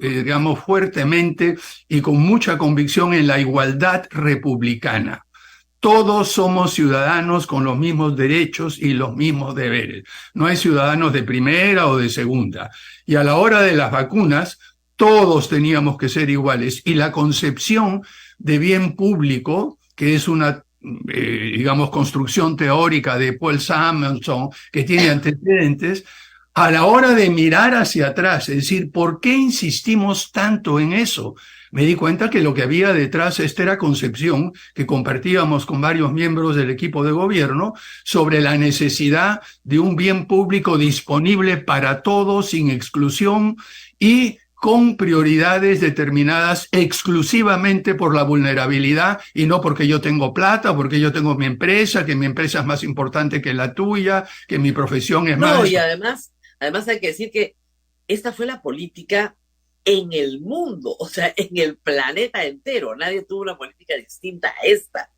digamos, fuertemente y con mucha convicción en la igualdad republicana. Todos somos ciudadanos con los mismos derechos y los mismos deberes. No hay ciudadanos de primera o de segunda. Y a la hora de las vacunas, todos teníamos que ser iguales. Y la concepción de bien público, que es una digamos, construcción teórica de Paul Samuelson, que tiene antecedentes, a la hora de mirar hacia atrás, es decir, ¿por qué insistimos tanto en eso? Me di cuenta que lo que había detrás, esta era concepción que compartíamos con varios miembros del equipo de gobierno sobre la necesidad de un bien público disponible para todos, sin exclusión y con prioridades determinadas exclusivamente por la vulnerabilidad y no porque yo tengo plata, porque yo tengo mi empresa, que mi empresa es más importante que la tuya, que mi profesión es más...
No, y además hay que decir que esta fue la política en el mundo, o sea, en el planeta entero. Nadie tuvo una política distinta a esta.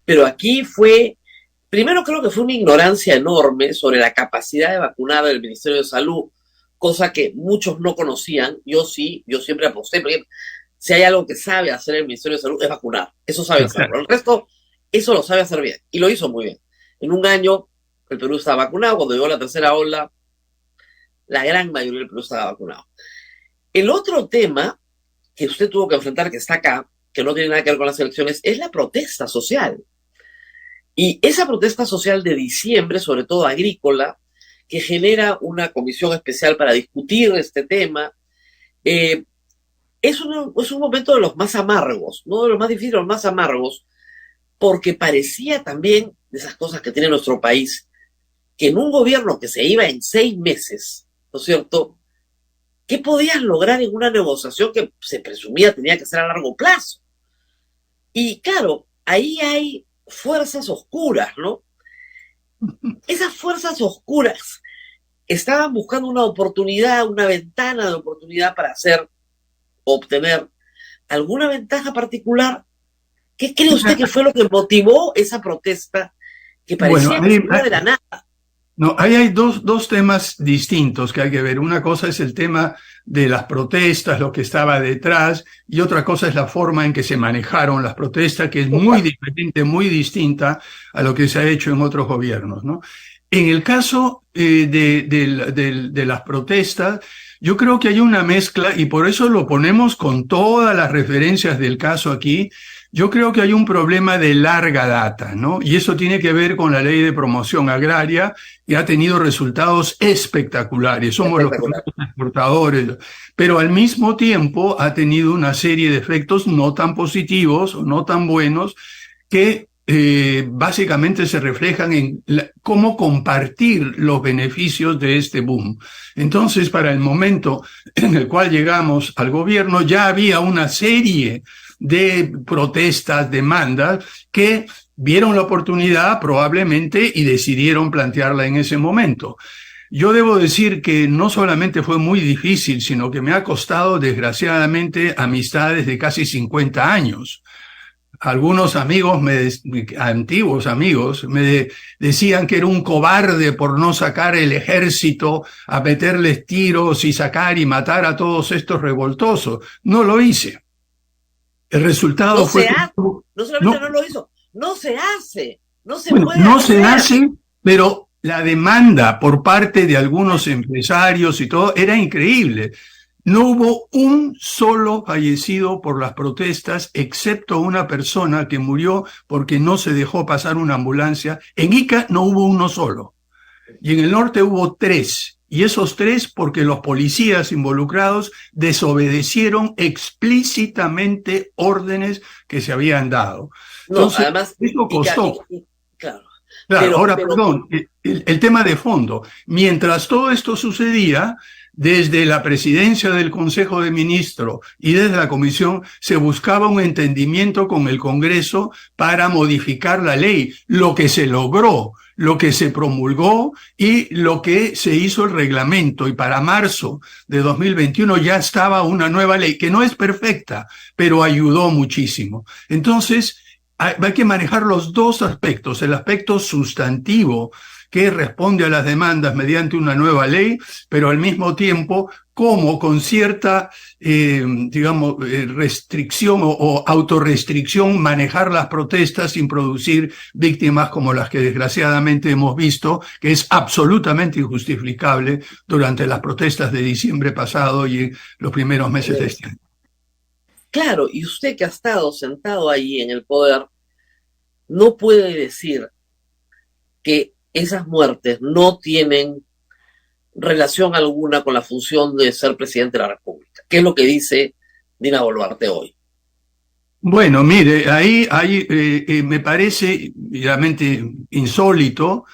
Pero aquí fue, primero creo que fue una ignorancia enorme sobre la capacidad de vacunar del Ministerio de Salud, cosa que muchos no conocían. Yo sí, yo siempre aposté, porque si hay algo que sabe hacer el Ministerio de Salud es vacunar, eso sabe hacerlo. El resto, eso lo sabe hacer bien, y lo hizo muy bien. En un año, el Perú estaba vacunado. Cuando llegó la tercera ola, la gran mayoría del Perú estaba vacunado. El otro tema que usted tuvo que enfrentar, que está acá, que no tiene nada que ver con las elecciones, es la protesta social. Y esa protesta social de diciembre, sobre todo agrícola, que genera una comisión especial para discutir este tema, es un momento de los más amargos, no de los más difíciles, de los más amargos, porque parecía también, de esas cosas que tiene nuestro país, que en un gobierno que se iba en 6 meses, ¿no es cierto?, ¿qué podías lograr en una negociación que se presumía tenía que ser a largo plazo? Y claro, ahí hay fuerzas oscuras, ¿no? Esas fuerzas oscuras estaban buscando una oportunidad, una ventana de oportunidad para obtener alguna ventaja particular. ¿Qué cree usted que fue lo que motivó esa protesta que parecía que venía de la nada?
No, ahí hay dos temas distintos que hay que ver. Una cosa es el tema de las protestas, lo que estaba detrás, y otra cosa es la forma en que se manejaron las protestas, que es muy diferente, muy distinta a lo que se ha hecho en otros gobiernos, ¿no? En el caso de las protestas, yo creo que hay una mezcla, y por eso lo ponemos con todas las referencias del caso aquí. Yo creo que hay un problema de larga data, ¿no? Y eso tiene que ver con la ley de promoción agraria, que ha tenido resultados espectaculares. Somos los exportadores, pero al mismo tiempo ha tenido una serie de efectos no tan positivos o no tan buenos que básicamente se reflejan en cómo compartir los beneficios de este boom. Entonces, para el momento en el cual llegamos al gobierno, ya había una serie de protestas, demandas, que vieron la oportunidad probablemente y decidieron plantearla en ese momento. Yo debo decir que no solamente fue muy difícil, sino que me ha costado, desgraciadamente, amistades de casi 50 años. Algunos amigos, antiguos amigos, me decían que era un cobarde por no sacar el ejército a meterles tiros y sacar y matar a todos estos revoltosos. No lo hice. El resultado
No
fue
se
que
hace, no solamente no lo hizo, no se hace, no se puede
no
hacer.
se hace, pero la demanda por parte de algunos empresarios y todo era increíble. No hubo un solo fallecido por las protestas, excepto una persona que murió porque no se dejó pasar una ambulancia. En Ica no hubo uno solo. Y en el norte hubo 3. Y esos 3 porque los policías involucrados desobedecieron explícitamente órdenes que se habían dado.
No,
Entonces,
además,
eso costó.
claro.
Claro, ahora, perdón, el tema de fondo. Mientras todo esto sucedía, desde la presidencia del Consejo de Ministros y desde la Comisión se buscaba un entendimiento con el Congreso para modificar la ley, lo que se logró, lo que se promulgó y lo que se hizo el reglamento. Y para marzo de 2021 ya estaba una nueva ley, que no es perfecta, pero ayudó muchísimo. Entonces, hay que manejar los dos aspectos, el aspecto sustantivo que responde a las demandas mediante una nueva ley, pero al mismo tiempo cómo con cierta, restricción o autorrestricción manejar las protestas sin producir víctimas como las que desgraciadamente hemos visto, que es absolutamente injustificable durante las protestas de diciembre pasado y los primeros meses de este año.
Claro, y usted que ha estado sentado ahí en el poder, no puede decir que esas muertes no tienen relación alguna con la función de ser presidente de la República. ¿Qué es lo que dice Dina Boluarte hoy?
Bueno, mire, ahí me parece realmente insólito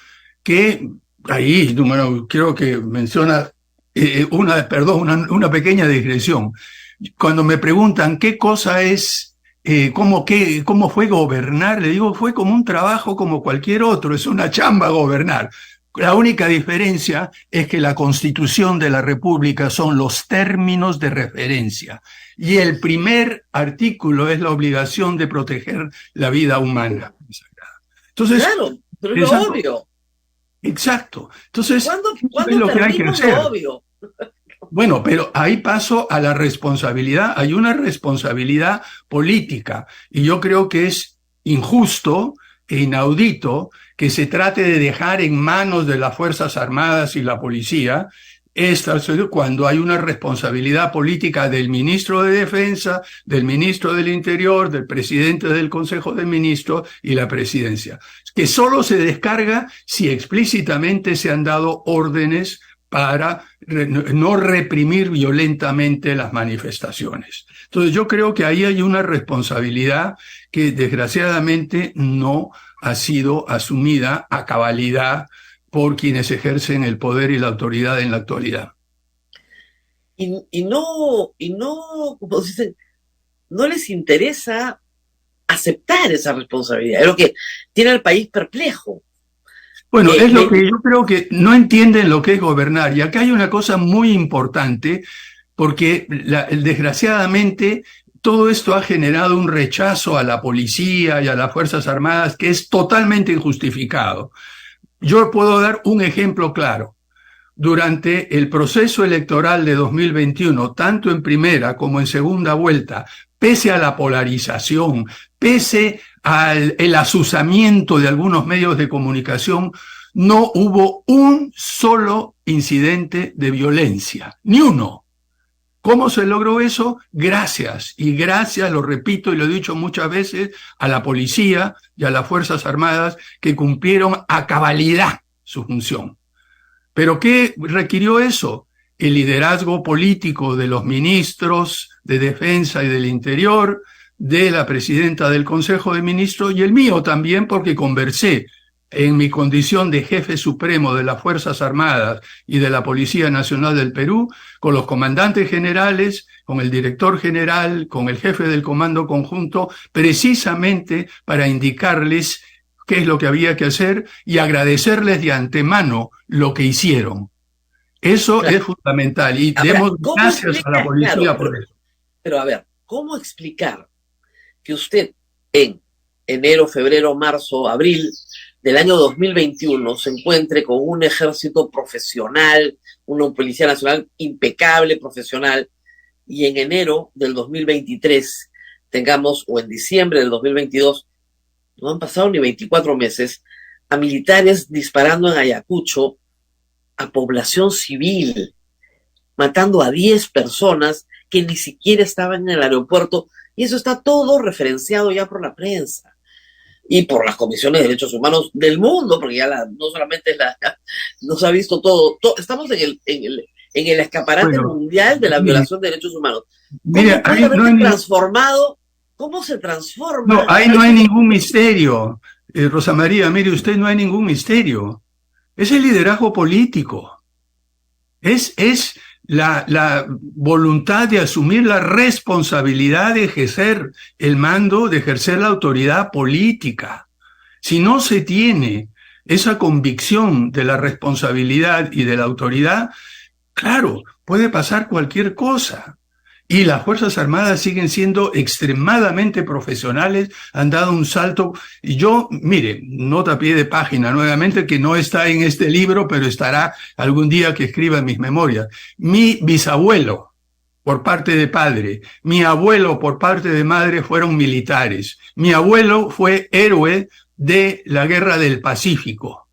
que ahí, bueno, creo que menciona una pequeña digresión. Cuando me preguntan qué cosa es, cómo fue gobernar, le digo, fue como un trabajo como cualquier otro, es una chamba gobernar. La única diferencia es que la Constitución de la República son los términos de referencia y el primer artículo es la obligación de proteger la vida humana. Entonces,
claro, pero es lo obvio.
Exacto. Entonces,
¿Cuándo
es lo que hay que hacer.
Lo obvio?
Bueno, pero ahí paso a la responsabilidad. Hay una responsabilidad política y yo creo que es injusto e inaudito que se trate de dejar en manos de las Fuerzas Armadas y la policía cuando hay una responsabilidad política del ministro de Defensa, del ministro del Interior, del presidente del Consejo de Ministros y la presidencia, que solo se descarga si explícitamente se han dado órdenes para no reprimir violentamente las manifestaciones. Entonces yo creo que ahí hay una responsabilidad que desgraciadamente no ha sido asumida a cabalidad por quienes ejercen el poder y la autoridad en la actualidad.
Y no, como dicen, no les interesa aceptar esa responsabilidad. Es lo que tiene al país perplejo.
Bueno, es lo que yo creo que no entienden lo que es gobernar. Y acá hay una cosa muy importante, porque desgraciadamente todo esto ha generado un rechazo a la policía y a las Fuerzas Armadas que es totalmente injustificado. Yo puedo dar un ejemplo claro. Durante el proceso electoral de 2021, tanto en primera como en segunda vuelta, pese a la polarización, pese al azuzamiento de algunos medios de comunicación, no hubo un solo incidente de violencia, ni uno. ¿Cómo se logró eso? Gracias, lo repito y lo he dicho muchas veces, a la policía y a las Fuerzas Armadas que cumplieron a cabalidad su función. ¿Pero qué requirió eso? El liderazgo político de los ministros de Defensa y del Interior, de la presidenta del Consejo de Ministros y el mío también, porque conversé en mi condición de jefe supremo de las Fuerzas Armadas y de la Policía Nacional del Perú, con los comandantes generales, con el director general, con el jefe del Comando Conjunto, precisamente para indicarles qué es lo que había que hacer y agradecerles de antemano lo que hicieron. Eso claro. Es fundamental y demos gracias a la policía por eso.
Pero a ver, ¿cómo explicar que usted en enero, febrero, marzo, abril del año 2021 se encuentre con un ejército profesional, una policía nacional impecable, profesional, y en enero del 2023 tengamos, o en diciembre del 2022, no han pasado ni 24 meses, a militares disparando en Ayacucho a población civil, matando a 10 personas que ni siquiera estaban en el aeropuerto, y eso está todo referenciado ya por la prensa y por las comisiones de derechos humanos del mundo, porque ya no solamente nos ha visto todo, estamos en el escaparate mundial de la violación de derechos humanos.
Mira,
¿Cómo se transforma?
No, ahí no hay ningún misterio, Rosa María, mire usted, no hay ningún misterio. Es el liderazgo político. Es la voluntad de asumir la responsabilidad de ejercer el mando, de ejercer la autoridad política. Si no se tiene esa convicción de la responsabilidad y de la autoridad, claro, puede pasar cualquier cosa. Y las Fuerzas Armadas siguen siendo extremadamente profesionales, han dado un salto. Y yo, mire, nota a pie de página nuevamente, que no está en este libro, pero estará algún día que escriba en mis memorias. Mi bisabuelo, por parte de padre, mi abuelo, por parte de madre, fueron militares. Mi abuelo fue héroe de la Guerra del Pacífico,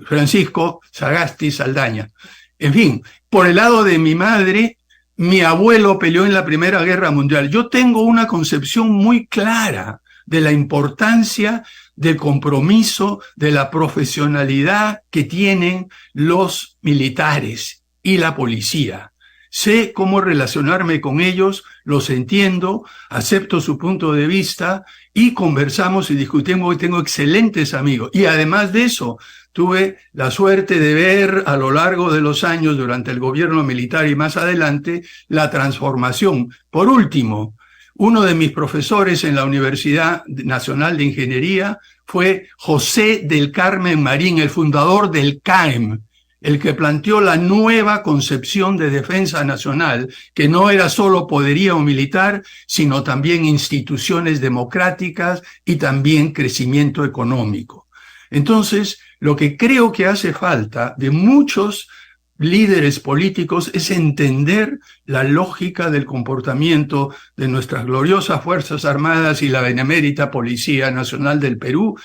Francisco Sagasti Saldaña. En fin, por el lado de mi madre, mi abuelo peleó en la Primera Guerra Mundial. Yo tengo una concepción muy clara de la importancia del compromiso, de la profesionalidad que tienen los militares y la policía. Sé cómo relacionarme con ellos, los entiendo, acepto su punto de vista y conversamos y discutimos. Y tengo excelentes amigos. Y además de eso, tuve la suerte de ver a lo largo de los años, durante el gobierno militar y más adelante, la transformación. Por último, uno de mis profesores en la Universidad Nacional de Ingeniería fue José del Carmen Marín, el fundador del CAEM, el que planteó la nueva concepción de defensa nacional, que no era solo poderío militar, sino también instituciones democráticas y también crecimiento económico. Entonces, lo que creo que hace falta de muchos líderes políticos es entender la lógica del comportamiento de nuestras gloriosas Fuerzas Armadas y la benemérita Policía Nacional del Perú,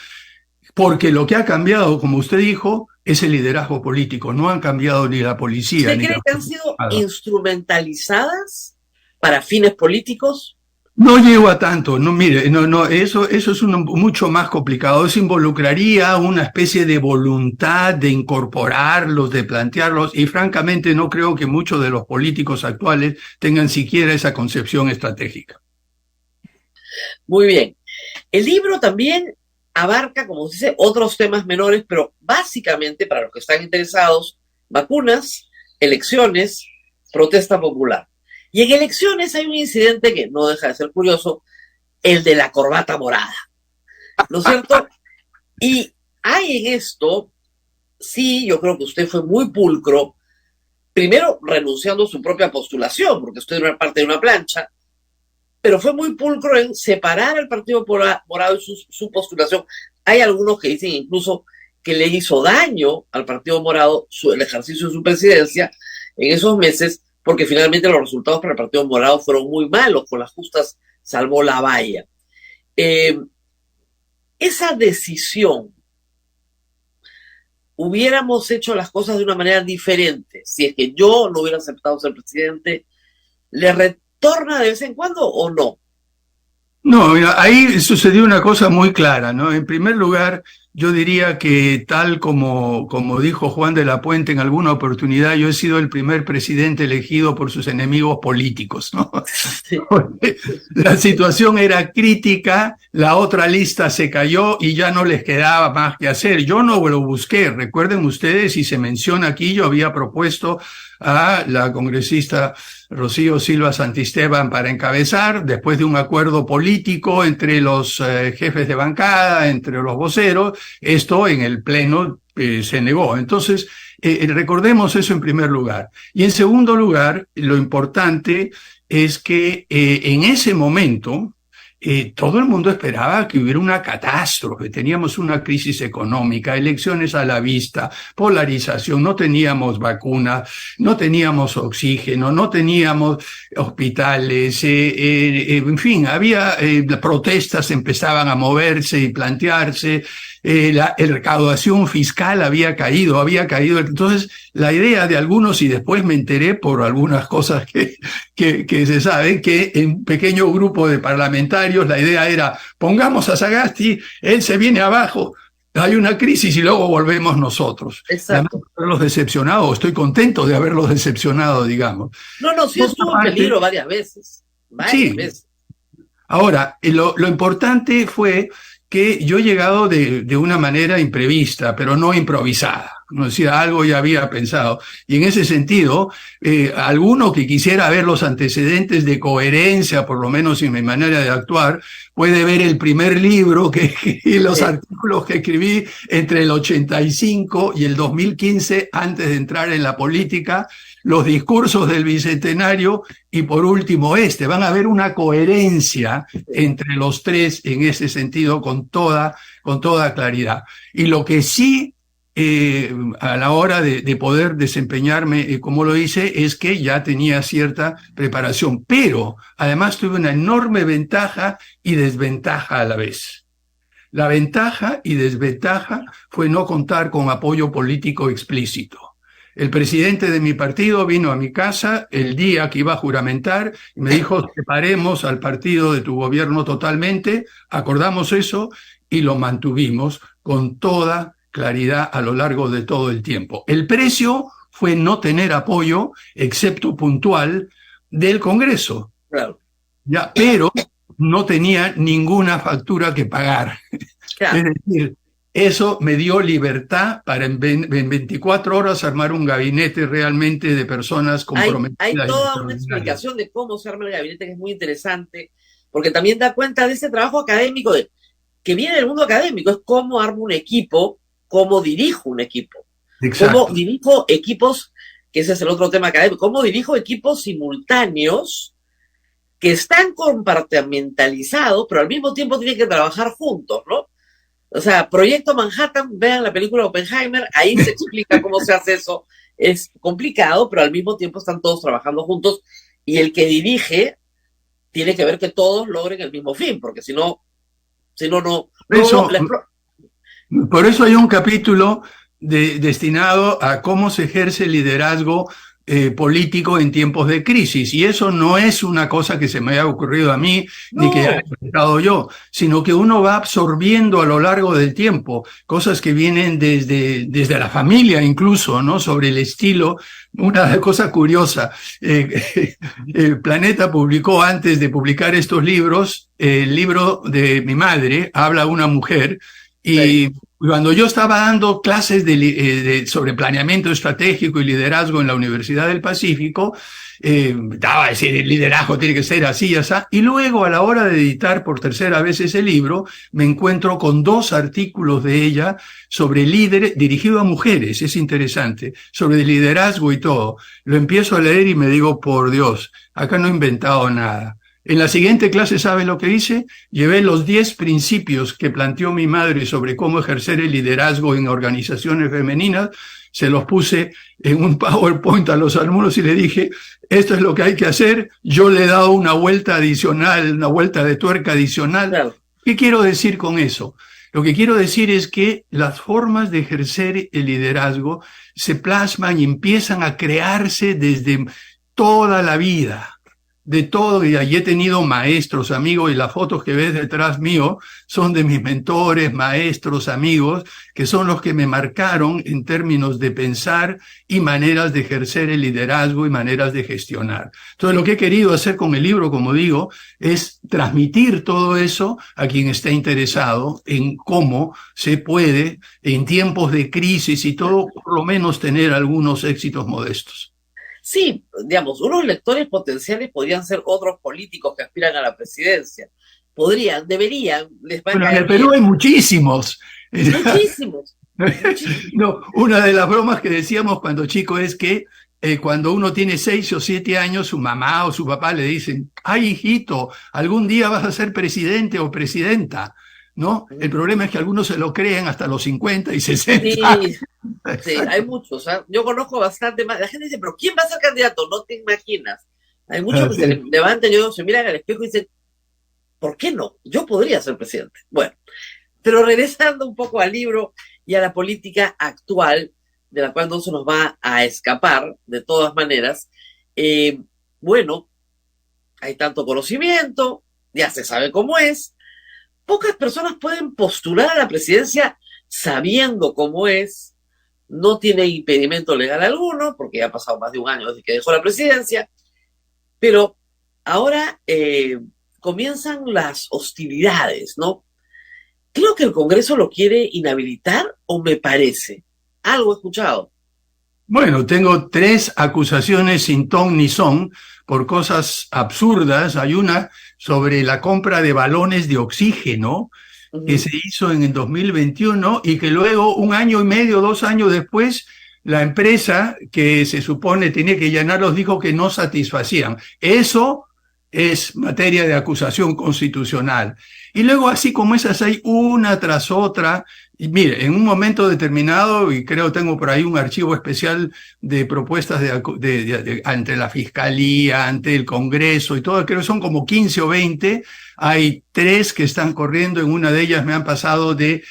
porque lo que ha cambiado, como usted dijo, es el liderazgo político. No han cambiado ni la policía.
¿Usted cree que han sido instrumentalizadas para fines políticos?
No llego a tanto, no, mire, eso es mucho más complicado. Eso involucraría una especie de voluntad de incorporarlos, de plantearlos, y francamente no creo que muchos de los políticos actuales tengan siquiera esa concepción estratégica.
Muy bien. El libro también abarca, como se dice, otros temas menores, pero básicamente, para los que están interesados, vacunas, elecciones, protesta popular. Y en elecciones hay un incidente que no deja de ser curioso, el de la corbata morada, ¿no es cierto? Y hay en esto, sí, yo creo que usted fue muy pulcro, primero renunciando a su propia postulación, porque usted era parte de una plancha, pero fue muy pulcro en separar al Partido Morado y su postulación. Hay algunos que dicen incluso que le hizo daño al Partido Morado el ejercicio de su presidencia en esos meses, porque finalmente los resultados para el Partido Morado fueron muy malos, con las justas salvó la valla. Esa decisión, hubiéramos hecho las cosas de una manera diferente, si es que yo no hubiera aceptado ser presidente, ¿le retorna de vez en cuando o no?
No, mira, ahí sucedió una cosa muy clara, ¿no? En primer lugar, yo diría que tal como dijo Juan de la Puente en alguna oportunidad, yo he sido el primer presidente elegido por sus enemigos políticos, ¿no? Sí. La situación era crítica, la otra lista se cayó y ya no les quedaba más que hacer. Yo no lo busqué, recuerden ustedes, y se menciona aquí, yo había propuesto a la congresista Rocío Silva Santisteban para encabezar, después de un acuerdo político entre los jefes de bancada, entre los voceros. Esto en el pleno se negó. Entonces, recordemos eso en primer lugar. Y en segundo lugar, lo importante es que en ese momento todo el mundo esperaba que hubiera una catástrofe. Teníamos una crisis económica, elecciones a la vista, polarización, no teníamos vacunas, no teníamos oxígeno, no teníamos hospitales, en fin, había protestas, empezaban a moverse y plantearse. La recaudación fiscal había caído. Entonces, la idea de algunos, y después me enteré por algunas cosas que se saben, que en un pequeño grupo de parlamentarios la idea era, pongamos a Sagasti, él se viene abajo, hay una crisis y luego volvemos nosotros.
Exacto.
Haberlos decepcionado, estoy contento de haberlos decepcionado, digamos.
No, sí estuvo en peligro varias veces. Varias veces.
Ahora, lo importante fue que yo he llegado de una manera imprevista, pero no improvisada. No decía, algo ya había pensado. Y en ese sentido, alguno que quisiera ver los antecedentes de coherencia, por lo menos en mi manera de actuar, puede ver el primer libro y los artículos que escribí entre el 85 y el 2015, antes de entrar en la política, los discursos del Bicentenario y por último van a ver una coherencia entre los tres en ese sentido con toda claridad. Y lo que sí, a la hora de poder desempeñarme como lo hice, es que ya tenía cierta preparación, pero además tuve una enorme ventaja y desventaja a la vez. La ventaja y desventaja fue no contar con apoyo político explícito. El presidente de mi partido vino a mi casa el día que iba a juramentar y me dijo, separemos al partido de tu gobierno totalmente, acordamos eso y lo mantuvimos con toda claridad a lo largo de todo el tiempo. El precio fue no tener apoyo, excepto puntual, del Congreso.
Claro.
Ya, pero no tenía ninguna factura que pagar.
Claro.
Es decir, eso me dio libertad para en 24 horas armar un gabinete realmente de personas comprometidas.
Hay toda una explicación de cómo se arma el gabinete que es muy interesante, porque también da cuenta de ese trabajo académico que viene del mundo académico, es cómo armo un equipo, cómo dirijo un equipo.
Exacto.
Cómo dirijo equipos, que ese es el otro tema académico, cómo dirijo equipos simultáneos que están compartimentalizados, pero al mismo tiempo tienen que trabajar juntos, ¿no? O sea, Proyecto Manhattan, vean la película Oppenheimer, ahí se explica cómo se hace eso. Es complicado, pero al mismo tiempo están todos trabajando juntos y el que dirige tiene que ver que todos logren el mismo fin, porque si no, no.
Por eso hay un capítulo destinado a cómo se ejerce el liderazgo político en tiempos de crisis, y eso no es una cosa que se me haya ocurrido a mí, ni que haya inventado yo, sino que uno va absorbiendo a lo largo del tiempo cosas que vienen desde la familia incluso, ¿no? Sobre el estilo. Una cosa curiosa, el Planeta publicó, antes de publicar estos libros, el libro de mi madre, Habla una mujer, y cuando yo estaba dando clases sobre planeamiento estratégico y liderazgo en la Universidad del Pacífico, daba a decir, el liderazgo tiene que ser así y así, y luego a la hora de editar por tercera vez ese libro, me encuentro con 2 artículos de ella sobre líderes, dirigido a mujeres, es interesante, sobre liderazgo y todo. Lo empiezo a leer y me digo, por Dios, acá no he inventado nada. En la siguiente clase, ¿sabe lo que hice? Llevé los 10 principios que planteó mi madre sobre cómo ejercer el liderazgo en organizaciones femeninas, se los puse en un PowerPoint a los alumnos y le dije, esto es lo que hay que hacer, yo le he dado una vuelta adicional, una vuelta de tuerca adicional.
Claro.
¿Qué quiero decir con eso? Lo que quiero decir es que las formas de ejercer el liderazgo se plasman y empiezan a crearse desde toda la vida. De todo, y allí he tenido maestros, amigos, y las fotos que ves detrás mío son de mis mentores, maestros, amigos, que son los que me marcaron en términos de pensar y maneras de ejercer el liderazgo y maneras de gestionar. Entonces, lo que he querido hacer con el libro, como digo, es transmitir todo eso a quien esté interesado en cómo se puede, en tiempos de crisis y todo, por lo menos tener algunos éxitos modestos.
Sí, digamos, unos lectores potenciales podrían ser otros políticos que aspiran a la presidencia. Podrían, deberían, les va a
Bueno, en
caer
el Perú
bien.
hay muchísimos.
Muchísimos.
No, una de las bromas que decíamos cuando chico es que cuando uno tiene 6 o 7 años, su mamá o su papá le dicen, ay, hijito, algún día vas a ser presidente o presidenta, ¿no? El problema es que algunos se lo creen hasta los 50 y 60.
Sí, sí, hay muchos. ¿Ah? Yo conozco bastante más. La gente dice, pero ¿quién va a ser candidato? No te imaginas. Hay muchos que se levantan y se miran al espejo y dicen, ¿por qué no? Yo podría ser presidente. Bueno, pero regresando un poco al libro y a la política actual, de la cual no se nos va a escapar, de todas maneras, bueno, hay tanto conocimiento, ya se sabe cómo es, pocas personas pueden postular a la presidencia sabiendo cómo es, no tiene impedimento legal alguno, porque ya ha pasado más de un año desde que dejó la presidencia, pero ahora comienzan las hostilidades, ¿no? Creo que el Congreso lo quiere inhabilitar, o me parece. Algo he escuchado.
Bueno, tengo 3 acusaciones sin ton ni son por cosas absurdas. Hay una sobre la compra de balones de oxígeno que se hizo en el 2021 y que luego, 1 año y medio, 2 años después, la empresa que se supone tenía que llenarlos dijo que no satisfacían. Eso es materia de acusación constitucional. Y luego, así como esas, hay una tras otra. Y mire, en un momento determinado, y creo tengo por ahí un archivo especial de propuestas ante la Fiscalía, ante el Congreso y todo, creo que son como 15 o 20, hay 3 que están corriendo, en una de ellas me han pasado de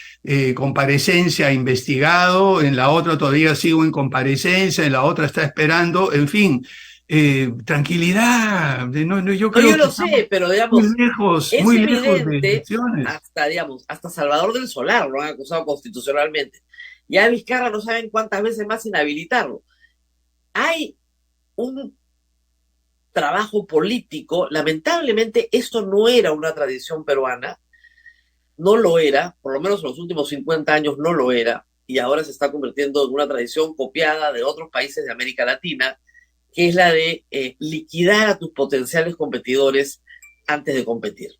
comparecencia a investigado, en la otra todavía sigo en comparecencia, en la otra está esperando, en fin. Tranquilidad, yo creo
yo lo sé, pero digamos,
muy lejos de elecciones.
Hasta, digamos, hasta Salvador del Solar lo han acusado constitucionalmente. Ya Vizcarra no saben cuántas veces más inhabilitarlo. Hay un trabajo político, lamentablemente esto no era una tradición peruana, no lo era, por lo menos en los últimos 50 años no lo era, y ahora se está convirtiendo en una tradición copiada de otros países de América Latina, que es la de liquidar a tus potenciales competidores antes de competir.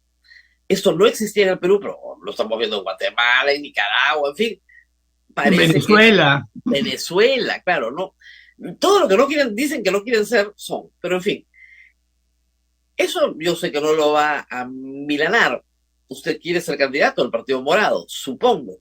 Esto no existía en el Perú, pero lo estamos viendo en Guatemala, en Nicaragua, en fin.
En Venezuela.
Venezuela, claro, ¿no? Todo lo que no quieren, dicen que no quieren ser, son. Pero en fin, eso yo sé que no lo va a milanar. Usted quiere ser candidato al Partido Morado, supongo.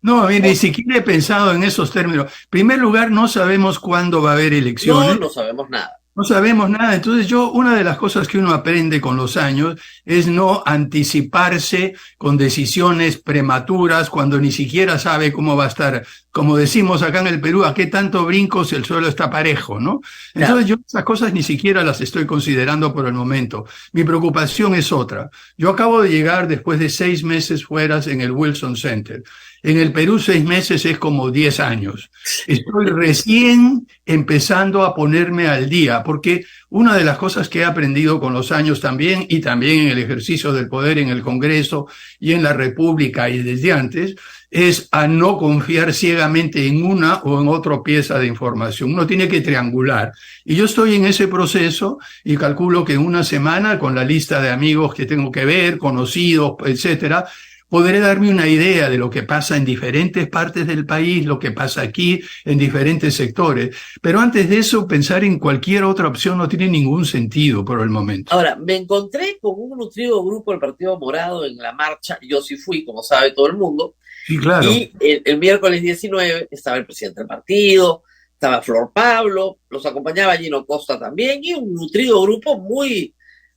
No, ni siquiera he pensado en esos términos. En primer lugar, no sabemos cuándo va a haber elecciones.
No sabemos nada.
No sabemos nada. Entonces una de las cosas que uno aprende con los años es no anticiparse con decisiones prematuras cuando ni siquiera sabe cómo va a estar. Como decimos acá en el Perú, ¿a qué tanto brinco si el suelo está parejo, no? Entonces yo esas cosas ni siquiera las estoy considerando por el momento. Mi preocupación es otra. Yo acabo de llegar después de 6 meses fuera en el Wilson Center. En el Perú 6 meses es como 10 años. Estoy recién empezando a ponerme al día, porque una de las cosas que he aprendido con los años también, y también en el ejercicio del poder en el Congreso y en la República y desde antes, es a no confiar ciegamente en una o en otra pieza de información. Uno tiene que triangular. Y yo estoy en ese proceso y calculo que en una semana, con la lista de amigos que tengo que ver, conocidos, etcétera, podré darme una idea de lo que pasa en diferentes partes del país, lo que pasa aquí en diferentes sectores. Pero antes de eso, pensar en cualquier otra opción no tiene ningún sentido por el momento.
Ahora, me encontré con un nutrido grupo del Partido Morado en la marcha. Yo sí fui, como sabe todo el mundo.
Sí, claro.
Y el miércoles 19 estaba el presidente del partido, estaba Flor Pablo, los acompañaba Gino Costa también, y un nutrido grupo muy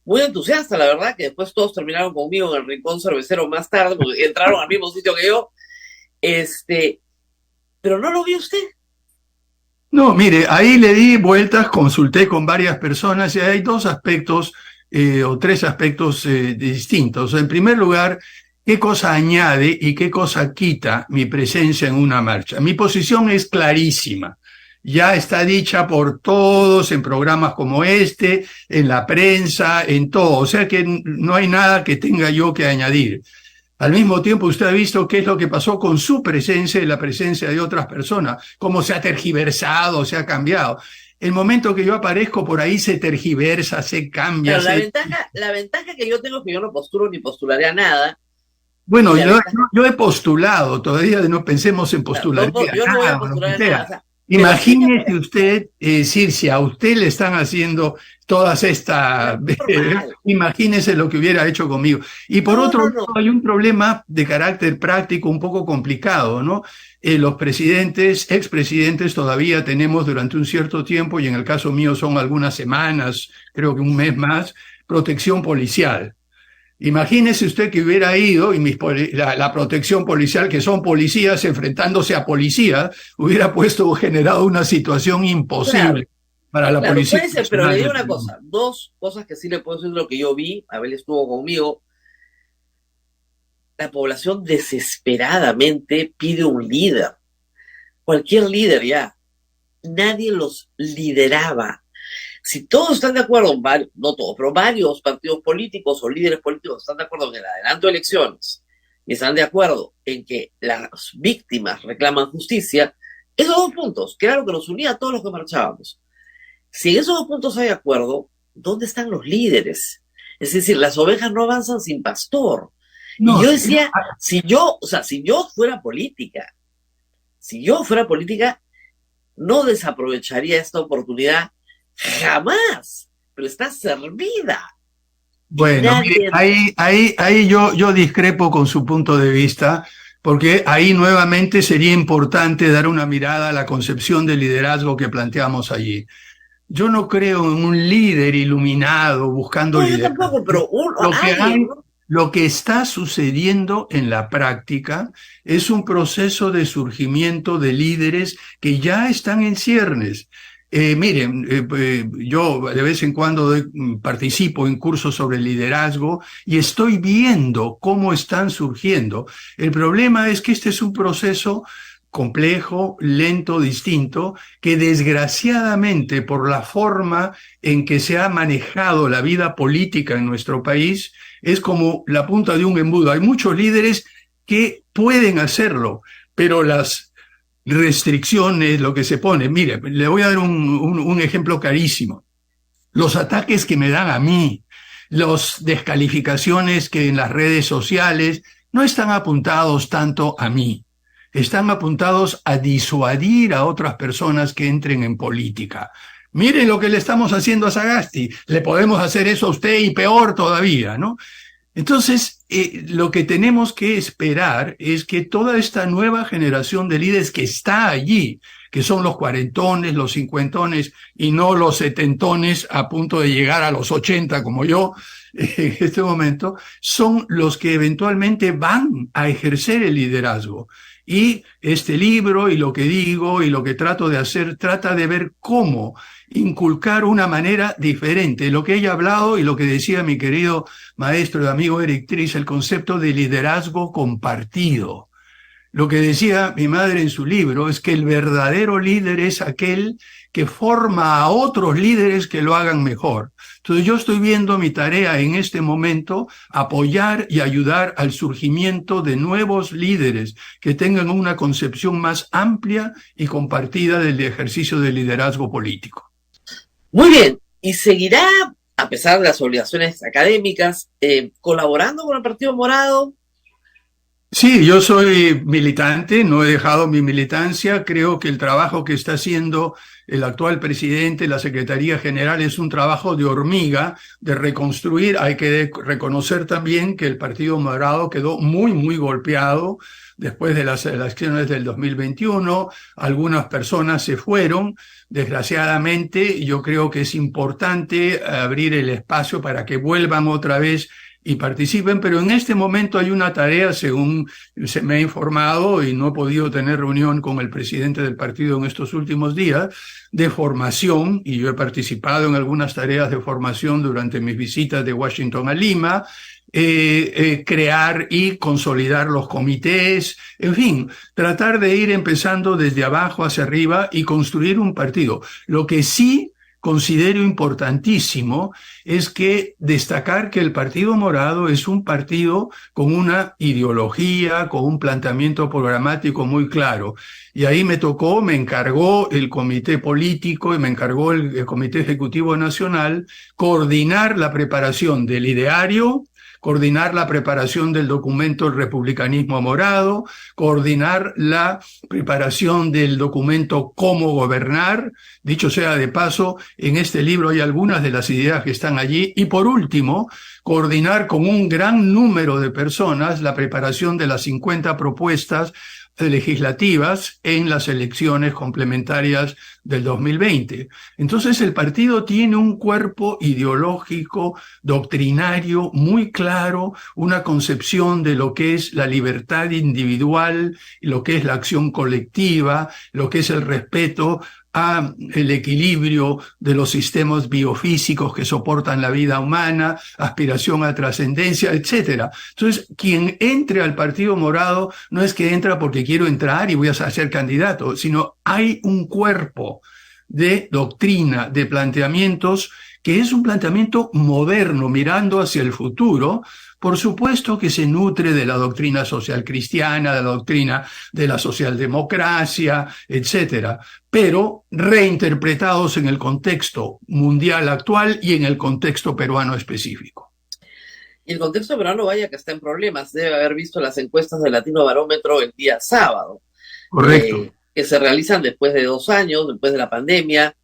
entusiasta, la verdad, que después todos terminaron conmigo en el Rincón Cervecero más tarde, porque entraron al mismo sitio que yo. Pero no lo vio usted.
No, mire, ahí le di vueltas, consulté con varias personas y hay 2 aspectos o 3 aspectos distintos. En primer lugar, ¿qué cosa añade y qué cosa quita mi presencia en una marcha? Mi posición es clarísima. Ya está dicha por todos en programas como este, en la prensa, en todo. O sea que no hay nada que tenga yo que añadir. Al mismo tiempo, usted ha visto qué es lo que pasó con su presencia y la presencia de otras personas, cómo se ha tergiversado, se ha cambiado. El momento que yo aparezco por ahí se tergiversa, se cambia.
Pero la ventaja que yo tengo es que yo no postulo ni postularé a nada.
Bueno, yo he postulado, todavía no pensemos en postular.
Yo no voy a postular a nada. O sea,
Imagínese usted, decir, si a usted le están haciendo todas estas, imagínese lo que hubiera hecho conmigo. Y por otro lado, hay un problema de carácter práctico un poco complicado, ¿no? Los presidentes, expresidentes, todavía tenemos durante un cierto tiempo, y en el caso mío son algunas semanas, creo que un mes más, protección policial. Imagínese usted que hubiera ido y la protección policial, que son policías enfrentándose a policías, hubiera generado una situación imposible para la policía.
Puede ser, pero le digo una cosa, dos cosas que sí le puedo decir de lo que yo vi. Abel estuvo conmigo. La población desesperadamente pide un líder. Cualquier líder ya. Nadie los lideraba. Si todos están de acuerdo, no todos, pero varios partidos políticos o líderes políticos están de acuerdo en el adelanto de elecciones y están de acuerdo en que las víctimas reclaman justicia, esos dos puntos, que era lo que nos unía a todos los que marchábamos. Si en esos dos puntos hay acuerdo, ¿dónde están los líderes? Es decir, las ovejas no avanzan sin pastor. No, y yo decía, si yo fuera política, no desaprovecharía esta oportunidad jamás, pero está servida.
Bueno, ahí yo discrepo con su punto de vista, porque ahí nuevamente sería importante dar una mirada a la concepción de liderazgo que planteamos allí. Yo no creo en un líder iluminado buscando liderazgo.
Yo tampoco, pero
lo que está sucediendo en la práctica es un proceso de surgimiento de líderes que ya están en ciernes. Miren, yo de vez en cuando participo en cursos sobre liderazgo y estoy viendo cómo están surgiendo. El problema es que este es un proceso complejo, lento, distinto, que desgraciadamente por la forma en que se ha manejado la vida política en nuestro país, es como la punta de un embudo. Hay muchos líderes que pueden hacerlo, pero las restricciones, lo que se pone. Mire, le voy a dar un ejemplo carísimo. Los ataques que me dan a mí, las descalificaciones que en las redes sociales no están apuntados tanto a mí, están apuntados a disuadir a otras personas que entren en política. Miren lo que le estamos haciendo a Sagasti, le podemos hacer eso a usted y peor todavía, ¿no? Entonces, lo que tenemos que esperar es que toda esta nueva generación de líderes que está allí, que son los cuarentones, los cincuentones y no los setentones a punto de llegar a los 80 como yo en este momento, son los que eventualmente van a ejercer el liderazgo. Y este libro y lo que digo y lo que trato de hacer trata de ver cómo inculcar una manera diferente. Lo que ella ha hablado y lo que decía mi querido maestro y amigo Eric Tries, el concepto de liderazgo compartido. Lo que decía mi madre en su libro es que el verdadero líder es aquel que forma a otros líderes que lo hagan mejor. Entonces yo estoy viendo mi tarea en este momento, apoyar y ayudar al surgimiento de nuevos líderes que tengan una concepción más amplia y compartida del ejercicio del liderazgo político.
Muy bien, y seguirá, a pesar de las obligaciones académicas, colaborando con el Partido Morado.
Sí, yo soy militante, no he dejado mi militancia. Creo que el trabajo que está haciendo el actual presidente, la Secretaría General, es un trabajo de hormiga, de reconstruir. Hay que reconocer también que el Partido Morado quedó muy, muy golpeado después de las elecciones del 2021. Algunas personas se fueron, desgraciadamente. Yo creo que es importante abrir el espacio para que vuelvan otra vez y participen, pero en este momento hay una tarea, según se me ha informado, y no he podido tener reunión con el presidente del partido en estos últimos días, de formación, y yo he participado en algunas tareas de formación durante mis visitas de Washington a Lima, crear y consolidar los comités, en fin, tratar de ir empezando desde abajo hacia arriba y construir un partido. Lo que sí considero importantísimo es que destacar que el Partido Morado es un partido con una ideología, con un planteamiento programático muy claro. Y ahí me encargó el comité político y me encargó el Comité Ejecutivo Nacional coordinar la preparación del ideario, coordinar la preparación del documento El Republicanismo Morado, coordinar la preparación del documento Cómo Gobernar. Dicho sea de paso, en este libro hay algunas de las ideas que están allí. Y por último, coordinar con un gran número de personas la preparación de las 50 propuestas legislativas en las elecciones complementarias del 2020. Entonces el partido tiene un cuerpo ideológico, doctrinario muy claro, una concepción de lo que es la libertad individual, lo que es la acción colectiva, lo que es el respeto a el equilibrio de los sistemas biofísicos que soportan la vida humana, aspiración a trascendencia, etc. Entonces, quien entre al Partido Morado no es que entra porque quiero entrar y voy a ser candidato, sino hay un cuerpo de doctrina, de planteamientos, que es un planteamiento moderno, mirando hacia el futuro. Por supuesto que se nutre de la doctrina social cristiana, de la doctrina de la socialdemocracia, etcétera, pero reinterpretados en el contexto mundial actual y en el contexto peruano específico.
Y el contexto peruano, vaya que está en problemas. Debe haber visto las encuestas del Latino Barómetro el día sábado.
Correcto.
Que se realizan después de 2 años, después de la pandemia.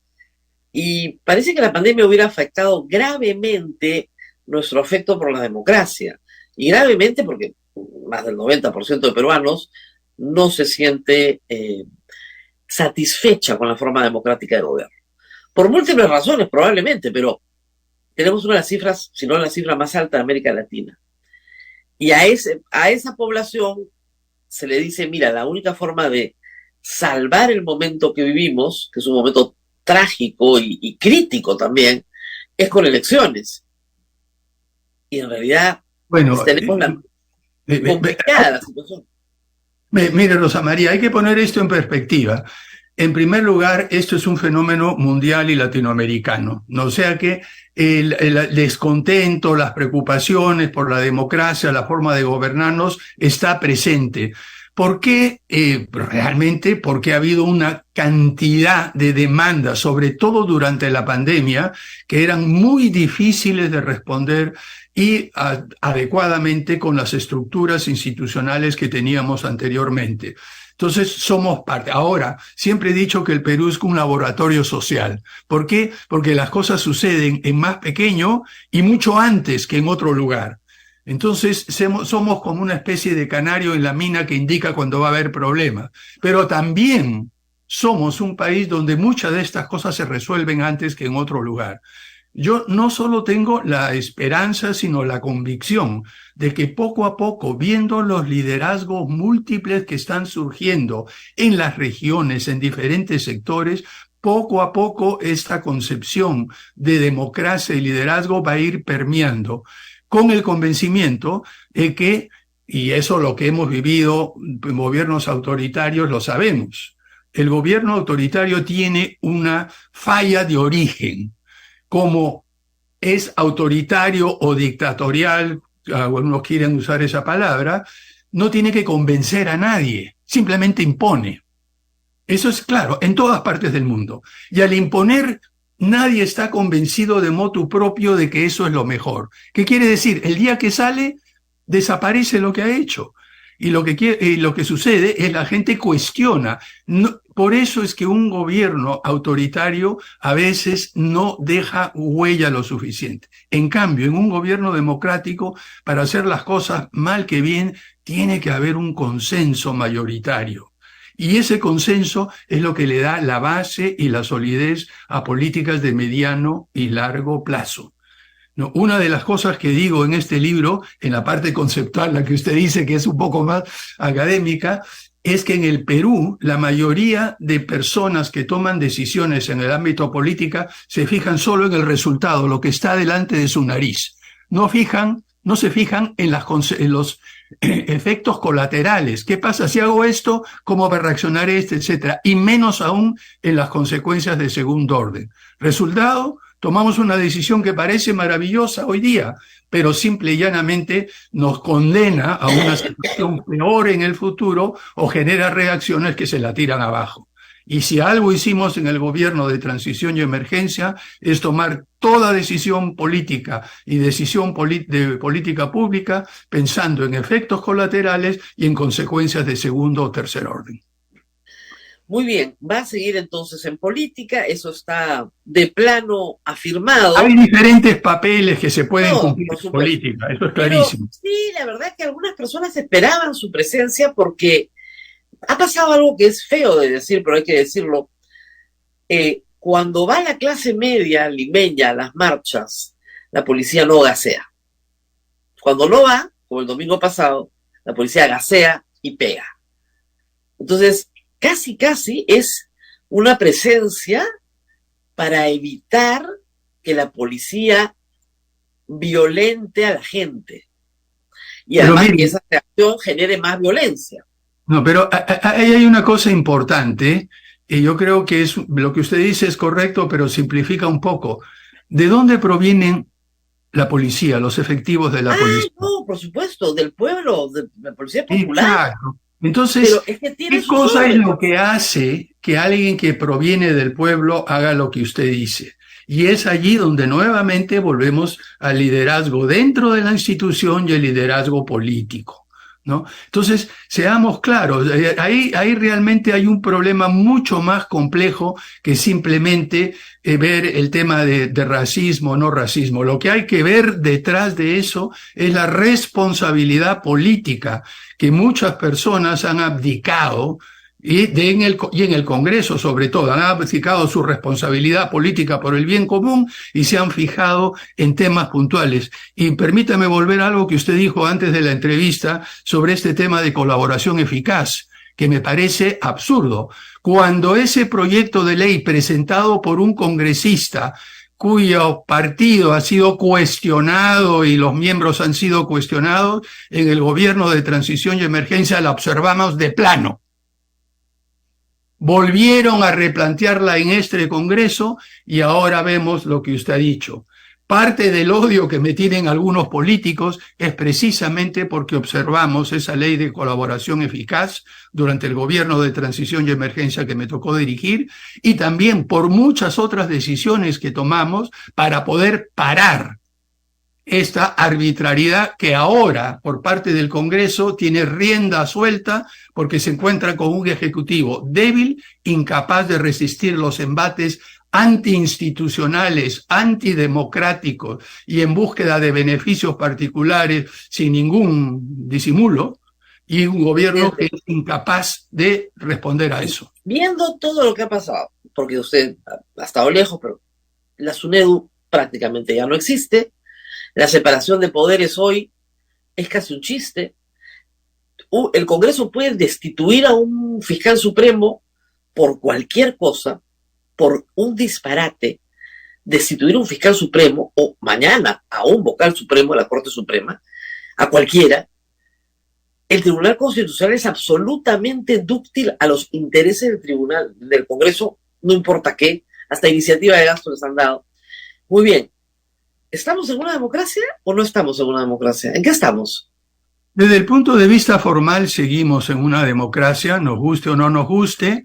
Y parece que la pandemia hubiera afectado gravemente nuestro afecto por la democracia. Y gravemente porque más del 90% de peruanos no se siente satisfecha con la forma democrática de gobierno. Por múltiples razones, probablemente, pero tenemos una de las cifras, si no la cifra más alta de América Latina. Y a esa población se le dice, mira, la única forma de salvar el momento que vivimos, que es un momento trágico y crítico también, es con elecciones. Y en realidad
bueno,
tenemos complicada la situación.
Mire, Rosa María, hay que poner esto en perspectiva. En primer lugar, esto es un fenómeno mundial y latinoamericano, ¿no? O sea que el descontento, las preocupaciones por la democracia, la forma de gobernarnos, está presente. ¿Por qué? Realmente porque ha habido una cantidad de demandas, sobre todo durante la pandemia, que eran muy difíciles de responder y adecuadamente con las estructuras institucionales que teníamos anteriormente. Entonces somos parte. Ahora, siempre he dicho que el Perú es un laboratorio social. ¿Por qué? Porque las cosas suceden en más pequeño y mucho antes que en otro lugar. Entonces somos como una especie de canario en la mina que indica cuando va a haber problemas. Pero también somos un país donde muchas de estas cosas se resuelven antes que en otro lugar. Yo no solo tengo la esperanza, sino la convicción de que poco a poco, viendo los liderazgos múltiples que están surgiendo en las regiones, en diferentes sectores, poco a poco esta concepción de democracia y liderazgo va a ir permeando, con el convencimiento de que, y eso lo que hemos vivido en gobiernos autoritarios lo sabemos, el gobierno autoritario tiene una falla de origen. Como es autoritario o dictatorial, algunos quieren usar esa palabra, no tiene que convencer a nadie, simplemente impone. Eso es claro, en todas partes del mundo. Y al imponer, nadie está convencido de motu propio de que eso es lo mejor. ¿Qué quiere decir? El día que sale, desaparece lo que ha hecho. Y lo que sucede es la gente cuestiona. Por eso es que un gobierno autoritario a veces no deja huella lo suficiente. En cambio, en un gobierno democrático, para hacer las cosas mal que bien, tiene que haber un consenso mayoritario. Y ese consenso es lo que le da la base y la solidez a políticas de mediano y largo plazo. No, una de las cosas que digo en este libro, en la parte conceptual, la que usted dice que es un poco más académica, es que en el Perú la mayoría de personas que toman decisiones en el ámbito político se fijan solo en el resultado, lo que está delante de su nariz. No se fijan en los efectos colaterales. ¿Qué pasa si hago esto? ¿Cómo va a reaccionar etcétera? Y menos aún en las consecuencias de segundo orden. Resultado, tomamos una decisión que parece maravillosa hoy día, pero simple y llanamente nos condena a una situación peor en el futuro o genera reacciones que se la tiran abajo. Y si algo hicimos en el gobierno de transición y emergencia es tomar toda decisión política y decisión de política pública pensando en efectos colaterales y en consecuencias de segundo o tercer orden.
Muy bien, va a seguir entonces en política, eso está de plano afirmado.
Hay diferentes papeles que se pueden cumplir
por
en
supuesto.
política, eso es clarísimo.
Pero sí, la verdad es que algunas personas esperaban su presencia porque ha pasado algo que es feo de decir, pero hay que decirlo. Cuando va la clase media limeña a las marchas, la policía no gasea. Cuando no va, como el domingo pasado, la policía gasea y pega. Entonces, casi es una presencia para evitar que la policía violente a la gente. Y además que esa reacción genere más violencia.
No, pero ahí hay una cosa importante, y yo creo que es lo que usted dice es correcto, pero simplifica un poco. ¿De dónde provienen la policía, los efectivos de la policía?
No, por supuesto, del pueblo, de la policía popular.
Exacto. Entonces,
pero es que
¿qué cosa es lo que hace que alguien que proviene del pueblo haga lo que usted dice? Y es allí donde nuevamente volvemos al liderazgo dentro de la institución y el liderazgo político, ¿no? Entonces, seamos claros, ahí realmente hay un problema mucho más complejo que simplemente ver el tema de racismo o no racismo. Lo que hay que ver detrás de eso es la responsabilidad política que muchas personas han abdicado y en el Congreso sobre todo, han abdicado su responsabilidad política por el bien común y se han fijado en temas puntuales. Y permítame volver a algo que usted dijo antes de la entrevista sobre este tema de colaboración eficaz, que me parece absurdo. Cuando ese proyecto de ley presentado por un congresista cuyo partido ha sido cuestionado y los miembros han sido cuestionados, en el gobierno de transición y emergencia la observamos de plano. Volvieron a replantearla en este Congreso y ahora vemos lo que usted ha dicho. Parte del odio que me tienen algunos políticos es precisamente porque observamos esa ley de colaboración eficaz durante el gobierno de transición y emergencia que me tocó dirigir y también por muchas otras decisiones que tomamos para poder parar esta arbitrariedad que ahora por parte del Congreso tiene rienda suelta porque se encuentra con un ejecutivo débil, incapaz de resistir los embates antiinstitucionales, antidemocráticos y en búsqueda de beneficios particulares sin ningún disimulo, y un gobierno que es incapaz de responder a eso.
Viendo todo lo que ha pasado, porque usted ha estado lejos, pero la SUNEDU prácticamente ya no existe, la separación de poderes hoy es casi un chiste. El Congreso puede destituir a un fiscal supremo por cualquier cosa, por un disparate, destituir a un fiscal supremo o mañana a un vocal supremo de la Corte Suprema, a cualquiera. El Tribunal Constitucional es absolutamente dúctil a los intereses del Tribunal, del Congreso, no importa qué, hasta iniciativa de gasto les han dado. Muy bien. ¿Estamos en una democracia o no estamos en una democracia? ¿En qué estamos?
Desde el punto de vista formal seguimos en una democracia, nos guste o no nos guste.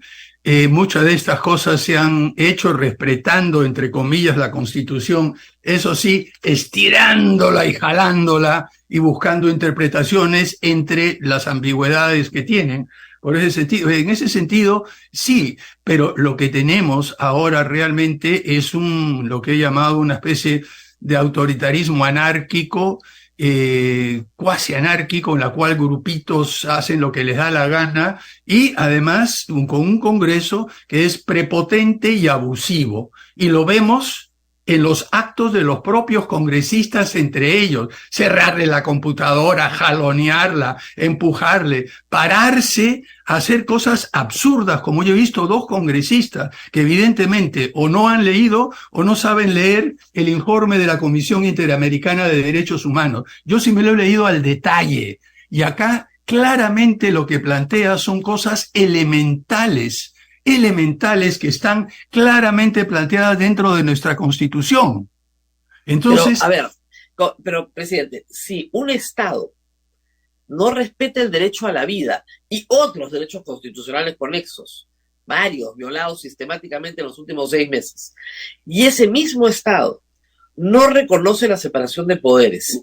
Muchas de estas cosas se han hecho respetando, entre comillas, la Constitución, eso sí, estirándola y jalándola y buscando interpretaciones entre las ambigüedades que tienen. En ese sentido, sí, pero lo que tenemos ahora realmente es lo que he llamado una especie de autoritarismo anárquico, cuasi anárquico, en la cual grupitos hacen lo que les da la gana y además con un Congreso que es prepotente y abusivo. Y lo vemos en los actos de los propios congresistas entre ellos, cerrarle la computadora, jalonearla, empujarle, pararse a hacer cosas absurdas, como yo he visto dos congresistas que evidentemente o no han leído o no saben leer el informe de la Comisión Interamericana de Derechos Humanos. Yo sí me lo he leído al detalle y acá claramente lo que plantea son cosas elementales que están claramente planteadas dentro de nuestra Constitución. Entonces,
pero presidente, si un Estado no respeta el derecho a la vida y otros derechos constitucionales conexos, varios violados sistemáticamente en los últimos 6 meses. Y ese mismo Estado no reconoce la separación de poderes.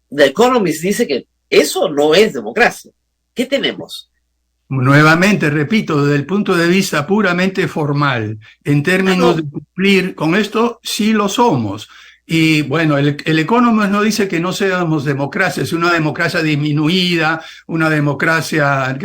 The Economist dice que eso no es democracia. ¿Qué tenemos?
Nuevamente, repito, desde el punto de vista puramente formal, en términos de cumplir con esto, sí lo somos. Y bueno, el Economist no dice que no seamos democracia, es una democracia disminuida, una democracia...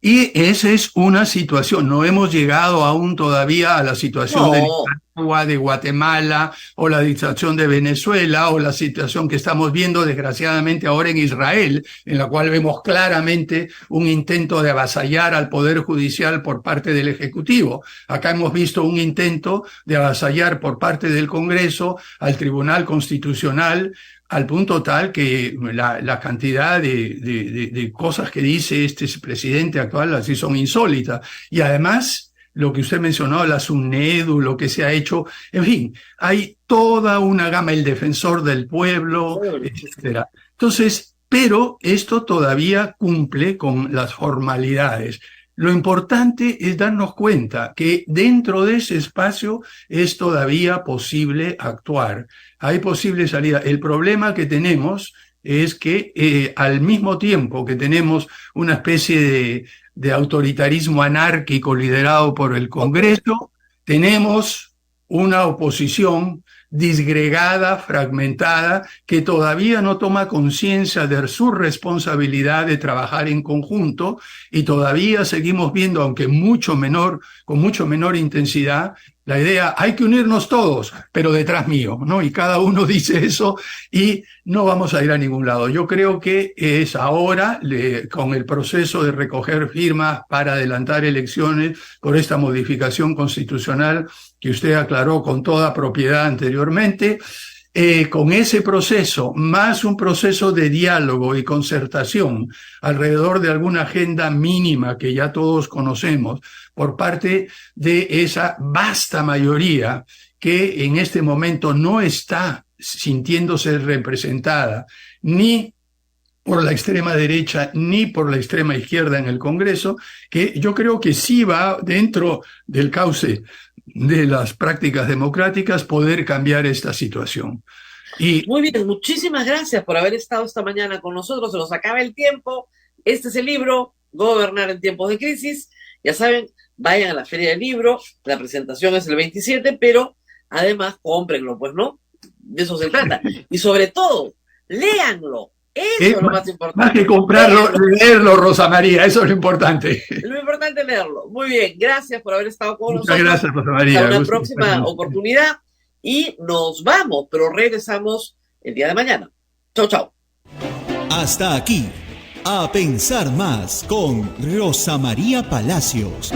Y esa es una situación, no hemos llegado aún todavía a la situación de Nicaragua, de Guatemala, o la situación de Venezuela, o la situación que estamos viendo desgraciadamente ahora en Israel, en la cual vemos claramente un intento de avasallar al Poder Judicial por parte del Ejecutivo. Acá hemos visto un intento de avasallar por parte del Congreso al Tribunal Constitucional, al punto tal que la cantidad de cosas que dice este presidente actual así son insólitas. Y además, lo que usted mencionó, la SUNEDU, lo que se ha hecho, en fin, hay toda una gama, el defensor del pueblo, etcétera. Entonces, pero esto todavía cumple con las formalidades. Lo importante es darnos cuenta que dentro de ese espacio es todavía posible actuar. Hay posible salida. El problema que tenemos es que al mismo tiempo que tenemos una especie de autoritarismo anárquico liderado por el Congreso, tenemos una oposición disgregada, fragmentada, que todavía no toma conciencia de su responsabilidad de trabajar en conjunto, y todavía seguimos viendo, aunque con mucho menor intensidad, la idea, hay que unirnos todos, pero detrás mío, ¿no? Y cada uno dice eso y no vamos a ir a ningún lado. Yo creo que es ahora, con el proceso de recoger firmas para adelantar elecciones por esta modificación constitucional que usted aclaró con toda propiedad anteriormente, con ese proceso, más un proceso de diálogo y concertación alrededor de alguna agenda mínima que ya todos conocemos por parte de esa vasta mayoría que en este momento no está sintiéndose representada ni por la extrema derecha ni por la extrema izquierda en el Congreso, que yo creo que sí va dentro del cauce de las prácticas democráticas poder cambiar esta situación. Y
muy bien, muchísimas gracias por haber estado esta mañana con nosotros. Se nos acaba el tiempo. Este es el libro, Gobernar en tiempos de crisis. Ya saben, vayan a la Feria del Libro. La presentación es el 27, pero además cómprenlo, pues, ¿no? De eso se trata. Y sobre todo, léanlo. Eso es lo más importante.
Más que comprarlo, leerlo, Rosa María, eso es lo importante.
Lo importante es leerlo. Muy bien, gracias por haber estado con nosotros.
Muchas gracias, Rosa María.
Hasta una próxima oportunidad y nos vamos, pero regresamos el día de mañana. Chau, chau.
Hasta aquí, A Pensar Más con Rosa María Palacios.